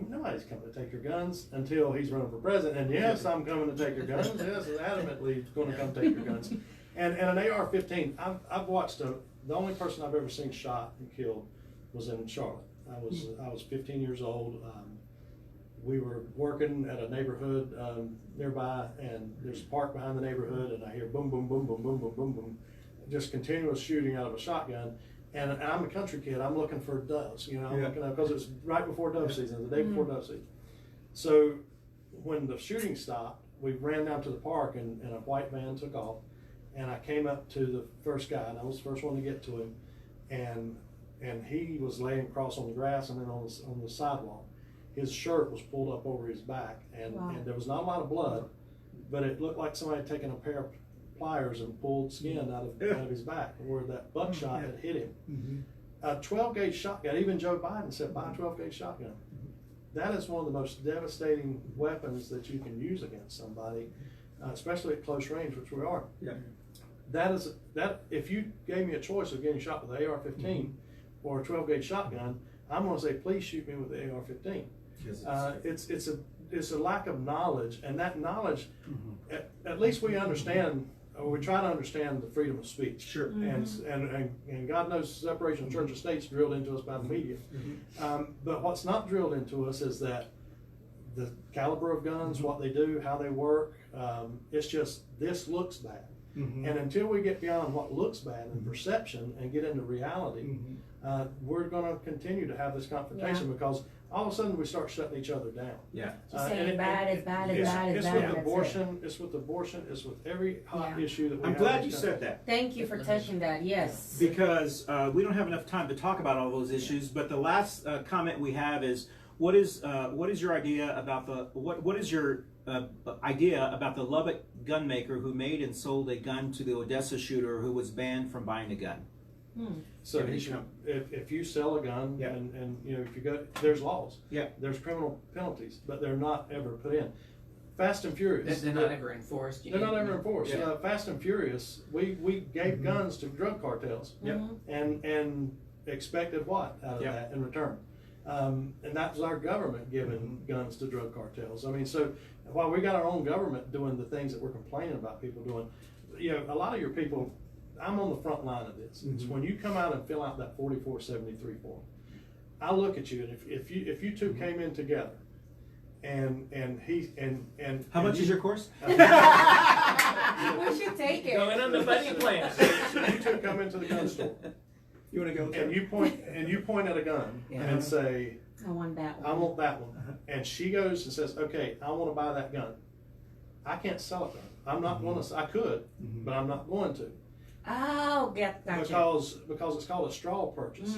Nobody's coming to take your guns until he's running for president. And yes, I'm coming to take your guns. Yes, adamantly going to come take your guns. And an AR-15, I've watched the only person I've ever seen shot and killed was in Charlotte. I was 15 years old. We were working at a neighborhood nearby, and there's a park behind the neighborhood, and I hear boom, boom, boom, boom, boom, boom, boom, boom, just continuous shooting out of a shotgun. And I'm a country kid. I'm looking for doves, you know. I'm looking up because it was right before dove season, the day before dove season. So when the shooting stopped, we ran down to the park, and a white van took off. And I came up to the first guy, and I was the first one to get to him. And he was laying across on the grass and then on the sidewalk. His shirt was pulled up over his back, and there was not a lot of blood, but it looked like somebody had taken a pair of pliers and pulled skin out of his back where that buckshot had hit him. A 12-gauge shotgun, even Joe Biden said buy a 12-gauge shotgun. That is one of the most devastating weapons that you can use against somebody, especially at close range, which we are. Yeah. That if you gave me a choice of getting shot with an AR-15 or a 12-gauge shotgun, I'm going to say please shoot me with the AR-15. It's a lack of knowledge, and that knowledge, at least we understand. We try to understand the freedom of speech. Sure. And God knows separation of church and state's drilled into us by the media. But what's not drilled into us is that the caliber of guns, what they do, how they work, it's just this looks bad. And until we get beyond what looks bad and perception and get into reality, we're going to continue to have this confrontation because all of a sudden we start shutting each other down. Yeah. Just saying bad is bad is bad is bad. It's with abortion. It's with abortion. It's with every hot issue that we have. I'm glad you said that. Thank you for touching that. Yes. Because we don't have enough time to talk about all those issues. But the last comment we have is, what is your idea about what is your idea about the Lubbock gun maker who made and sold a gun to the Odessa shooter who was banned from buying a gun? So if you sell a gun and you know if you go, there's laws. There's criminal penalties, but they're not ever put in. Fast and Furious. They're not ever enforced. They're not ever enforced. Fast and Furious. We gave guns to drug cartels. And expected what out of that in return? And that was our government giving guns to drug cartels. I mean, so while we got our own government doing the things that we're complaining about people doing, you know, a lot of your people. I'm on the front line of this. It's when you come out and fill out that 4473 form. I look at you, and if you two came in together, and how much is your course? We should take it. Going on the buddy plan. You two come into the gun store. You want to go? And you point at a gun and say, I want that one. I want that one. And she goes and says, okay, I want to buy that gun. I can't sell it. I'm not going to. I could, but I'm not going to. Oh, gotcha. Because it's called a straw purchase,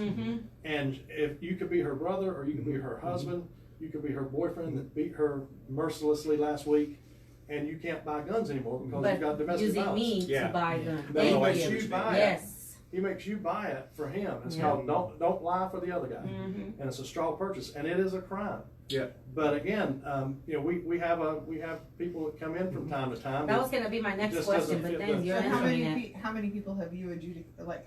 and if you could be her brother or you could be her husband, you could be her boyfriend that beat her mercilessly last week, and you can't buy guns anymore because you've got domestic violence. Using me to buy guns. He makes you buy it for him. It's called don't lie for the other guy, and it's a straw purchase, and it is a crime. But again, you know, we have people that come in from time to time. That was going to be my next question, but then you're answering it. How many people have you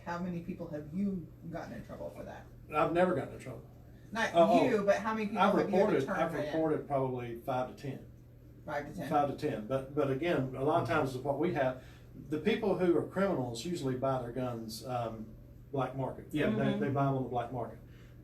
how many people have you gotten in trouble for that? I've never gotten in trouble. Not you, but how many people have you had I've reported probably 5 to 10. 5 to 10. 5 to 10. But again, a lot of times what we have, the people who are criminals usually buy their guns black market. They buy them on the black market.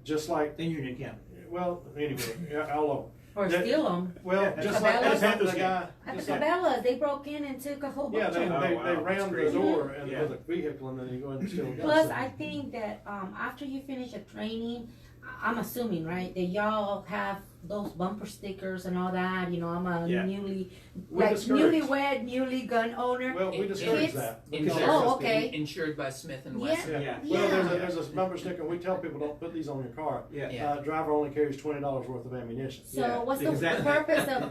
Just like in Union County. Well, anyway, all over. Or steal them. Well, just like the guy. At the Cabela's, they broke in and took a whole bunch of them. They rammed the door and with a vehicle, and then you go in and steal guns. Plus, I think that after you finish a training, I'm assuming, right, that y'all have those bumper stickers and all that. You know, I'm a Yeah. newlywed, newly gun owner. Well, we discourage Kids? that. Insured, Oh, okay. Insured by Smith and Yeah. Wesson. Yeah. Well, Yeah. there's a bumper sticker. We tell people don't put these on your car. Yeah. Driver only carries $20 worth of ammunition. So Yeah, what's the because that- purpose it's of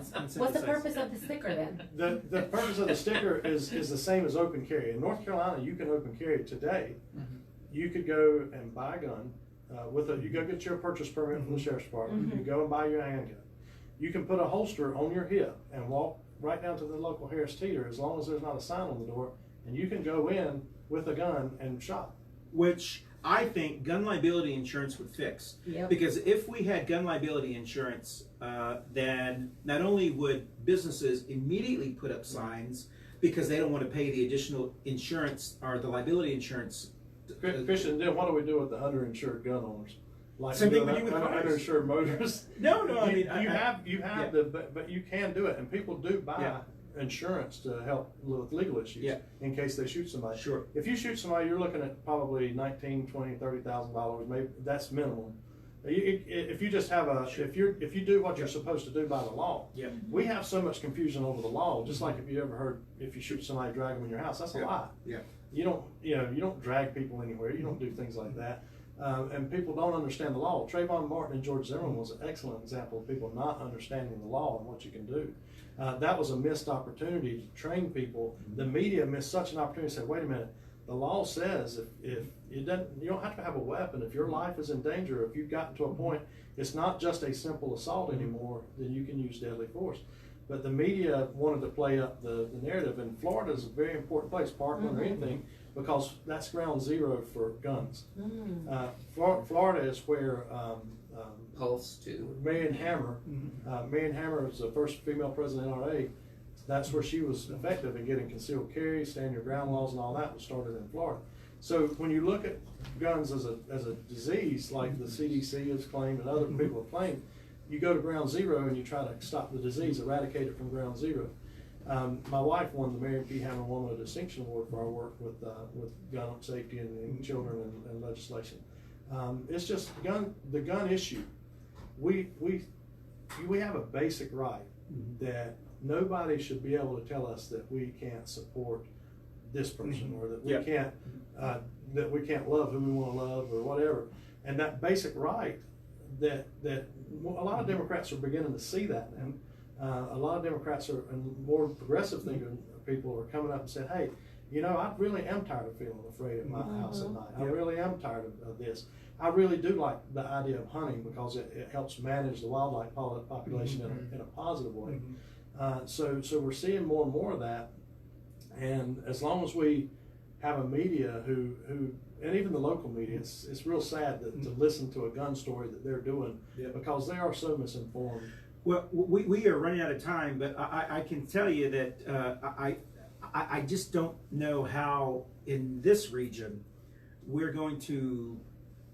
what's the incentivized. purpose of the sticker then? The purpose of the sticker is the same as open carry. In North Carolina, you can open carry today. Mhm. You could go and buy a gun you go get your purchase permit from the sheriff's department. You go and buy your handgun. You can put a holster on your hip and walk right down to the local Harris Teeter as long as there's not a sign on the door, and you can go in with a gun and shop. Which I think gun liability insurance would fix. Yep. Because if we had gun liability insurance, then not only would businesses immediately put up signs because they don't want to pay the additional insurance or the liability insurance. Christian, then what do we do with the underinsured gun owners? Like Same thing we do with cars. underinsured motorists. No, I mean, you have yeah. but you can do it, and people do buy Yeah. insurance to help with legal issues. Yeah. In case they shoot somebody. Sure. If you shoot somebody, you're looking at probably $19,000, $20,000, $30,000. Maybe that's minimum. If you just have if you do what you're supposed to do by the law. Yeah. We have so much confusion over the law. Just like if you ever heard if you shoot somebody, drag them in your house, that's a lie. Yeah. You don't drag people anywhere. You don't do things like that. And people don't understand the law. Trayvon Martin and George Zimmerman was an excellent example of people not understanding the law and what you can do. That was a missed opportunity to train people. The media missed such an opportunity to say, wait a minute, the law says if you don't have to have a weapon. If your life is in danger, if you've gotten to a point, it's not just a simple assault anymore, then you can use deadly force. But the media wanted to play up the narrative, and Florida is a very important place, Parkland or anything, because that's ground zero for guns. Florida is where Pulse too. Marion Hammer was the first female president of the NRA. That's where she was effective in getting concealed carry, stand your ground laws, and all that was started in Florida. So when you look at guns as a disease, like the CDC has claimed and other people have claimed, you go to ground zero and you try to stop the disease, eradicate it from ground zero. My wife won the Marion P. Hammer Woman of Distinction Award for our work with gun safety and children and legislation. It's just the gun issue. We have a basic right that nobody should be able to tell us that we can't support this person or that we can't love who we want to love or whatever. And that basic right that a lot of Democrats are beginning to see that now. A lot of Democrats and more progressive thinking people are coming up and saying, hey, I really am tired of feeling afraid at my house at night. I really am tired of this. I really do like the idea of hunting because it helps manage the wildlife population in a positive way. So we're seeing more and more of that. And as long as we have a media who and even the local media, it's real sad to listen to a gun story that they're doing because they are so misinformed. Well, we are running out of time, but I can tell you that I just don't know how in this region we're going to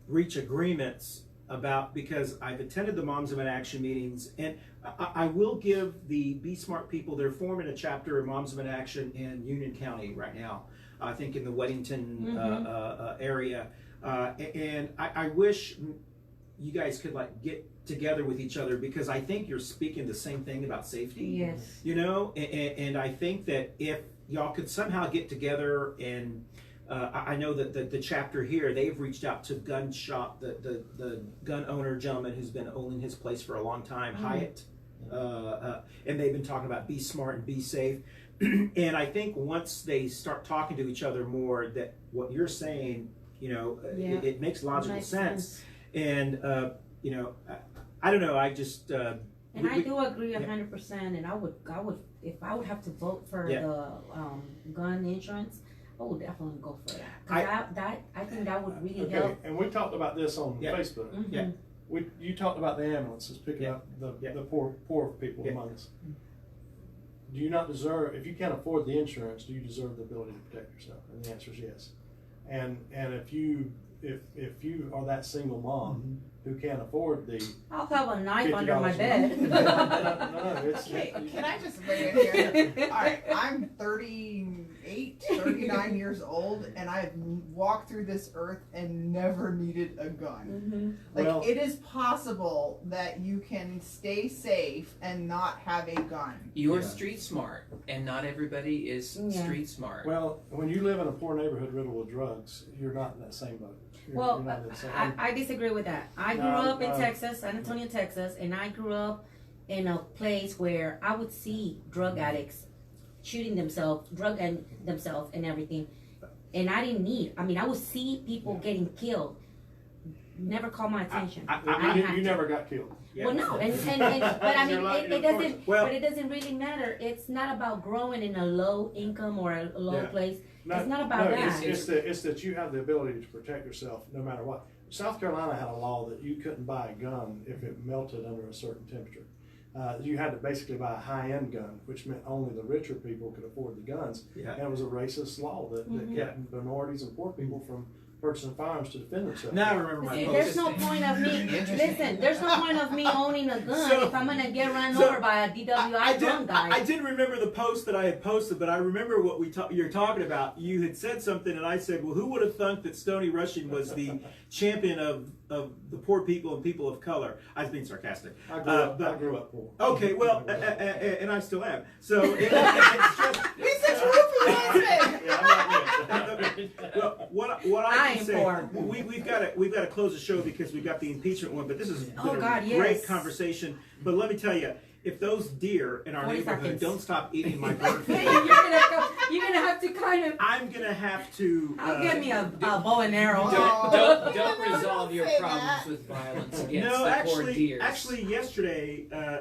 reach agreements about, because I've attended the Moms of an Action meetings, and I will give the Be Smart people, they're forming a chapter of Moms of an Action in Union County right now, I think in the Weddington area, and I wish you guys could get together with each other, because I think you're speaking the same thing about safety. Yes. And I think that if y'all could somehow get together and I know that the chapter here, they've reached out to gun shop, the gun owner gentleman who's been owning his place for a long time, Hyatt, and they've been talking about be smart and be safe. And I think once they start talking to each other more, that what you're saying, it makes logical sense. And I don't know. I just and I do agree 100%. And I would if I would have to vote for the gun insurance, I would definitely go for that. I think that would really help. And we talked about this on Facebook. Yeah. You talked about the ambulances picking up the poor people among us. Do you not deserve, if you can't afford the insurance, do you deserve the ability to protect yourself? And the answer is yes. And if you are that single mom who can't afford the. I'll have a knife under my $50 bed. No, it's. Okay, can I just weigh in here? All right, I'm 38, 39 years old, and I've walked through this earth and never needed a gun. Mhm. Like, Well- it is possible that you can stay safe and not have a gun. You're Yeah. street smart, and not everybody is Yeah. street smart. Well, when you live in a poor neighborhood riddled with drugs, you're not in that same boat. You're Well, not in the same- I disagree with that. I grew No, up in no. Texas, San Antonio, Texas, and I grew up in a place where I would see drug addicts shooting themselves, themselves and everything. And I didn't need, I mean, I would see people getting killed. Never caught my attention. I- didn't have you to. never got killed. Well, no, but I You're mean, lucky, it of doesn't. course. Well- but it doesn't really matter. It's not about growing in a low income or a low Yeah. place. No, It's not about no, that. It's that you have the ability to protect yourself no matter what. South Carolina had a law that you couldn't buy a gun if it melted under a certain temperature. You had to basically buy a high-end gun, which meant only the richer people could afford the guns. Yeah. And it was a racist law that kept minorities and poor people from purchasing firearms to defend themselves. Now I remember my See, post. there's no point of me. Listen, there's no point of me owning a gun So- if I'm gonna get run so, over by a DWI gun guy. I didn't remember the post that I had posted, but I remember what you're talking about. You had said something, and I said, "Well, who would have thunk that Stony Rushing was the champion of the poor people and people of color?" I was being sarcastic. I But- grew up poor. Okay, well, and I still am. So it's just. He's such a goofy husband! Yeah, I'm not rich. Well, what I I can am say, poor. we've got to close the show because we've got the impeachment one. But this has been Oh, a God, great yes. conversation. But let me tell you, if those deer in our 40 neighborhood seconds. don't stop eating my bird food, you're gonna have to kind of. I'm gonna have to. I'll get me a bow and arrow. Oh, Don't no, resolve don't your say problems that. with violence against No, the poor deers. actually, yesterday, Yeah.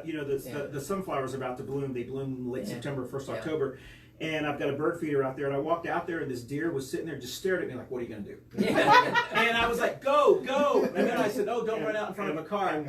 the sunflowers are about to bloom. They bloom late Yeah. September, 1st Yeah. October. And I've got a bird feeder out there, and I walked out there, and this deer was sitting there, just stared at me like, "What are you gonna do?" Yeah. And I was like, "Go, go!" And then I said, "Oh, don't run out in front of a car." And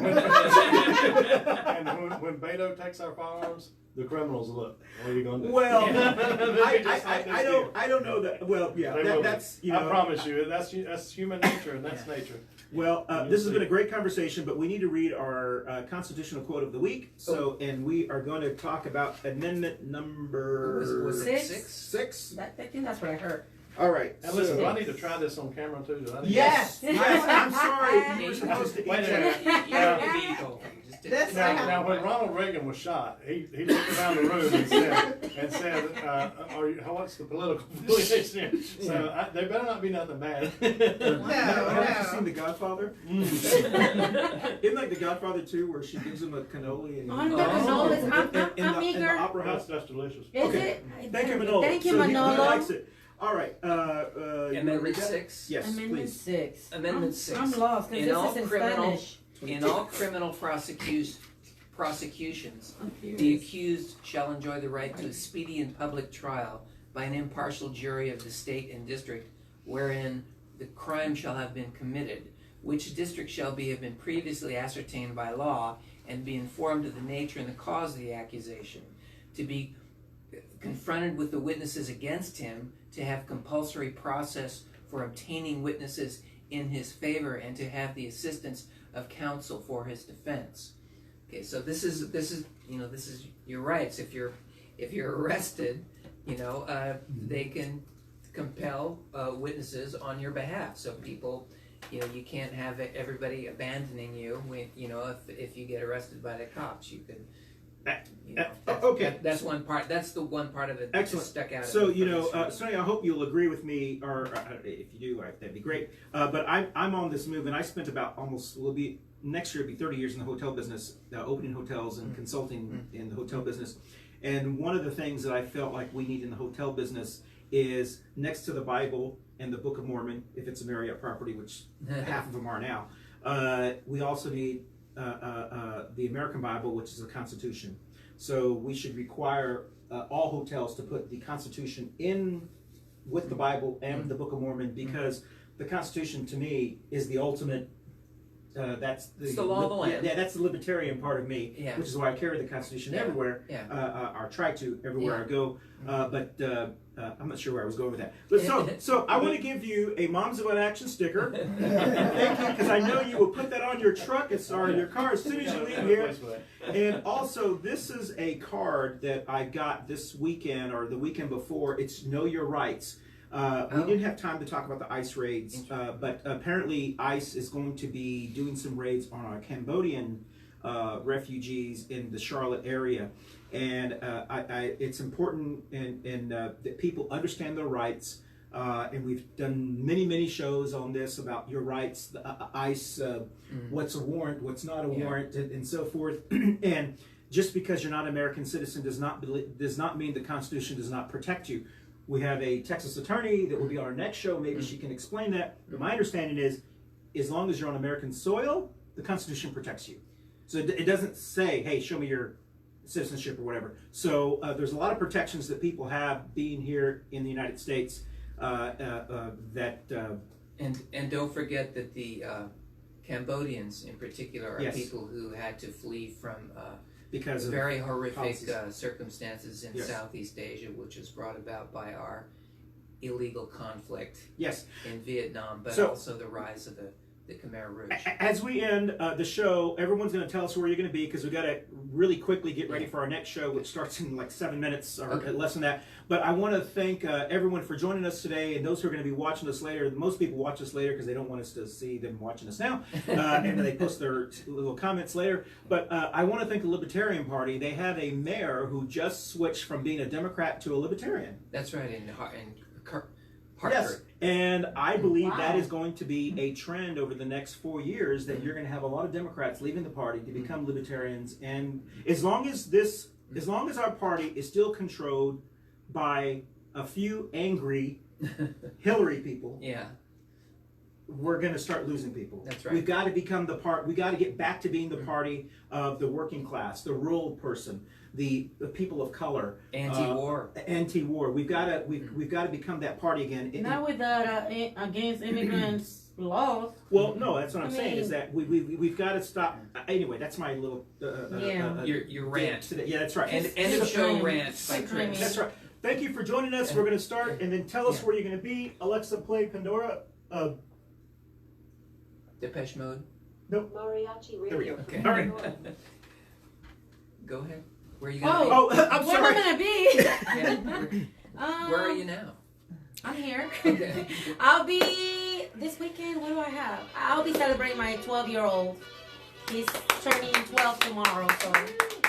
when Beto takes our firearms, the criminals look. What are you going to do? Well, They just like this deer. I don't know that. Well, yeah, They will. that's I promise you, that's human nature, and that's nature. Well, this has been a great conversation, but we need to read our constitutional quote of the week. So, and we are going to talk about amendment number Was it Six. 6. I think that's what I heard. All right. And listen, so- do I need to try this on camera too? Do I need Yes. Yes. I'm sorry. You were supposed to eat Wait a that. minute. You don't need to go. Just do This it. Now, when Ronald Reagan was shot, he looked around the room and said, what's the political affiliation here? So there better not be nothing bad. Have you No. seen The Godfather? Isn't like The Godfather 2 where she gives him a cannoli and I'm Oh. Manolas. in I'm the eager. opera house? That's delicious. Is Okay. it? Thank you, Manolo. Thank you, So he likes Manolo. it. All right. You wanna Amendment read that? 6. Yes, Amendment please. 6. Amendment I'm, 6. I'm lost because In this all is in criminal- Spanish. In all criminal prosecutions, I'm the furious. accused shall enjoy the right to a speedy and public trial by an impartial jury of the state and district wherein the crime shall have been committed, which district shall have been previously ascertained by law and be informed of the nature and the cause of the accusation, to be confronted with the witnesses against him, to have compulsory process for obtaining witnesses in his favor, and to have the assistance of counsel for his defense. Okay, so this is your rights. If you're arrested, they can compel witnesses on your behalf. So people, you can't have everybody abandoning you when if you get arrested by the cops. You can. Okay. That's one part. That's the one part of it that Excellent. just stuck out. So, at me from this Sonny, I hope you'll agree with me, or if you do, that'd be great. But I'm on this move, and I spent about next year, it'll be 30 years in the hotel business, opening hotels and consulting in the hotel business. And one of the things that I felt like we need in the hotel business is next to the Bible and the Book of Mormon, if it's a Marriott property, which half of them are now, we also need the American Bible, which is the Constitution. So we should require all hotels to put the Constitution in with the Bible and the Book of Mormon, because the Constitution, to me, is the ultimate that's It's the law of the land. Yeah, that's the libertarian part of me, Yeah. which is why I carry the Constitution everywhere. Yeah. Or try to everywhere Yeah. I go. But I'm not sure where I was going with that. But so I want to give you a Moms of Action sticker. Thank you, because I know you will put that on your truck or your car as soon as you leave here. And also, this is a card that I got this weekend or the weekend before. It's Know Your Rights. We didn't have time to talk about the ICE raids, but apparently ICE is going to be doing some raids on our Cambodian refugees in the Charlotte area. And it's important that people understand their rights. And we've done many shows on this about your rights, the ICE, what's a warrant, what's not a warrant, and so forth. And just because you're not an American citizen does not mean the Constitution does not protect you. We have a Texas attorney that will be on our next show. Maybe she can explain that. But my understanding is, as long as you're on American soil, the Constitution protects you. So it doesn't say, hey, show me your citizenship or whatever. So there's a lot of protections that people have being here in the United States. And don't forget that the Cambodians in particular are people who had to flee from because of very horrific circumstances in Southeast Asia, which was brought about by our illegal conflict in Vietnam, but also the rise of the Khmer Rouge. As we end the show, everyone's going to tell us where you're going to be because we've got to really quickly get ready for our next show, which starts in like 7 minutes or less than that. But I want to thank everyone for joining us today, and those who are going to be watching us later. Most people watch us later because they don't want us to see them watching us now, and they post their little comments later. But I want to thank the Libertarian Party. They have a mayor who just switched from being a Democrat to a Libertarian. That's right, in Hartford. Yes, and I believe that is going to be a trend over the next 4 years, that you're going to have a lot of Democrats leaving the party to become libertarians. And as long as our party is still controlled by a few angry Hillary people, we're going to start losing people. That's right. We've got to become we got to get back to being the party of the working class, the rural person, the people of color, anti-war. We've got to become that party again. Not with the against immigrants laws. Well, no, that's what I'm saying is that we've got to stop. Anyway, that's my little your rant today. Yeah, that's right. And end of show rant by Chris. That's right. Thank you for joining us. We're going to start, and then tell us where you're going to be. Alexa, play Pandora. Depeche Mode. Nope. Mariachi Radio. There we go. Okay. All right. Go ahead. Where are you going to I'm where sorry. am I gonna be? Where are you now? I'm here. Okay. I'll be this weekend. What do I have? I'll be celebrating my 12-year-old. He's turning 12 tomorrow.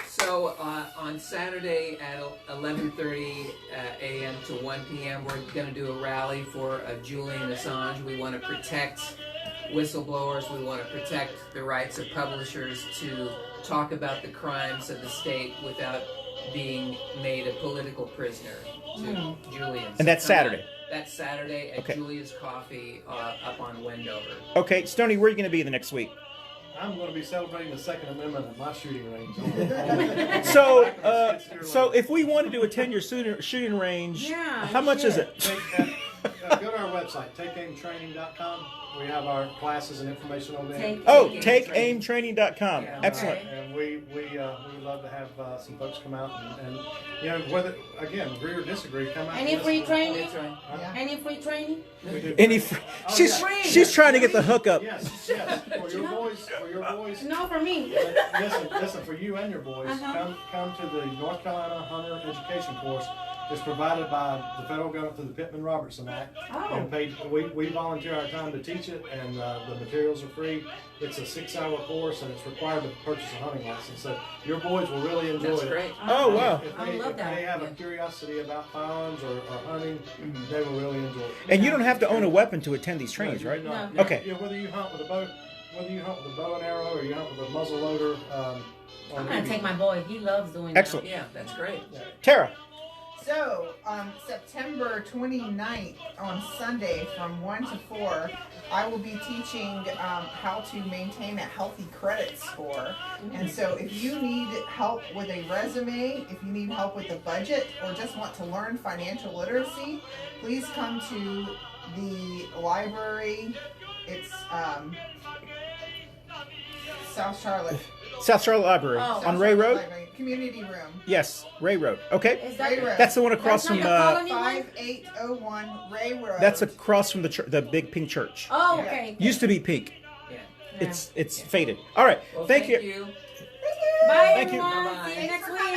So on Saturday at 11:30 a.m. to 1 p.m., we're going to do a rally for Julian Assange. We want to protect whistleblowers. We want to protect the rights of publishers to talk about the crimes of the state without being made a political prisoner to Julian. And that's Saturday. That's Saturday at Julia's Coffee up on Wendover. Okay, Stoney, where are you going to be the next week? I'm going to be celebrating the Second Amendment at my shooting range. So if we wanted to attend your shooting range, how much is it? Go to our website, takeaimtraining.com. We have our classes and information on there. Takeaimtraining.com. Yeah. Excellent. And we would love to have some folks come out and you know, whether, again, agree or disagree, come out. Any free training? That's right. Any free training? She's trying to get the hookup. Yes. For your boys. No, for me. Listen, for you and your boys, come to the North Carolina Hunter Education course. It's provided by the federal government through the Pittman-Robertson Act. And we volunteer our time to teach it, and the materials are free. It's a 6-hour course, and it's required to purchase a hunting license. So your boys will really enjoy it. That's great. Oh, wow. If I love that. they have a curiosity about firearms or hunting, they will really enjoy it. And you don't have to own a weapon to attend these trainings, right? No. Okay. Yeah, whether you hunt with a bow and arrow, or you hunt with a muzzle loader. I'm going to take my boy. He loves doing Excellent. Yeah, that's great. Tara. So, on September 29th, on Sunday, from 1 to 4, I will be teaching how to maintain a healthy credit score. And so, if you need help with a resume, if you need help with a budget, or just want to learn financial literacy, please come to the library. It's South Charlotte. South Charlotte Library Oh. on Ray Road. Library, community room. Yes, Ray Road. Okay, Is that Ray Road. that's the one across That's from. not your colony? 5801 Ray Road. That's across from the big pink church. Oh, okay. Used to be pink. Yeah. It's faded. All right. Well, thank you. you. Bye, Thank you. everyone. Bye-bye. See you next Thanks for week. coming.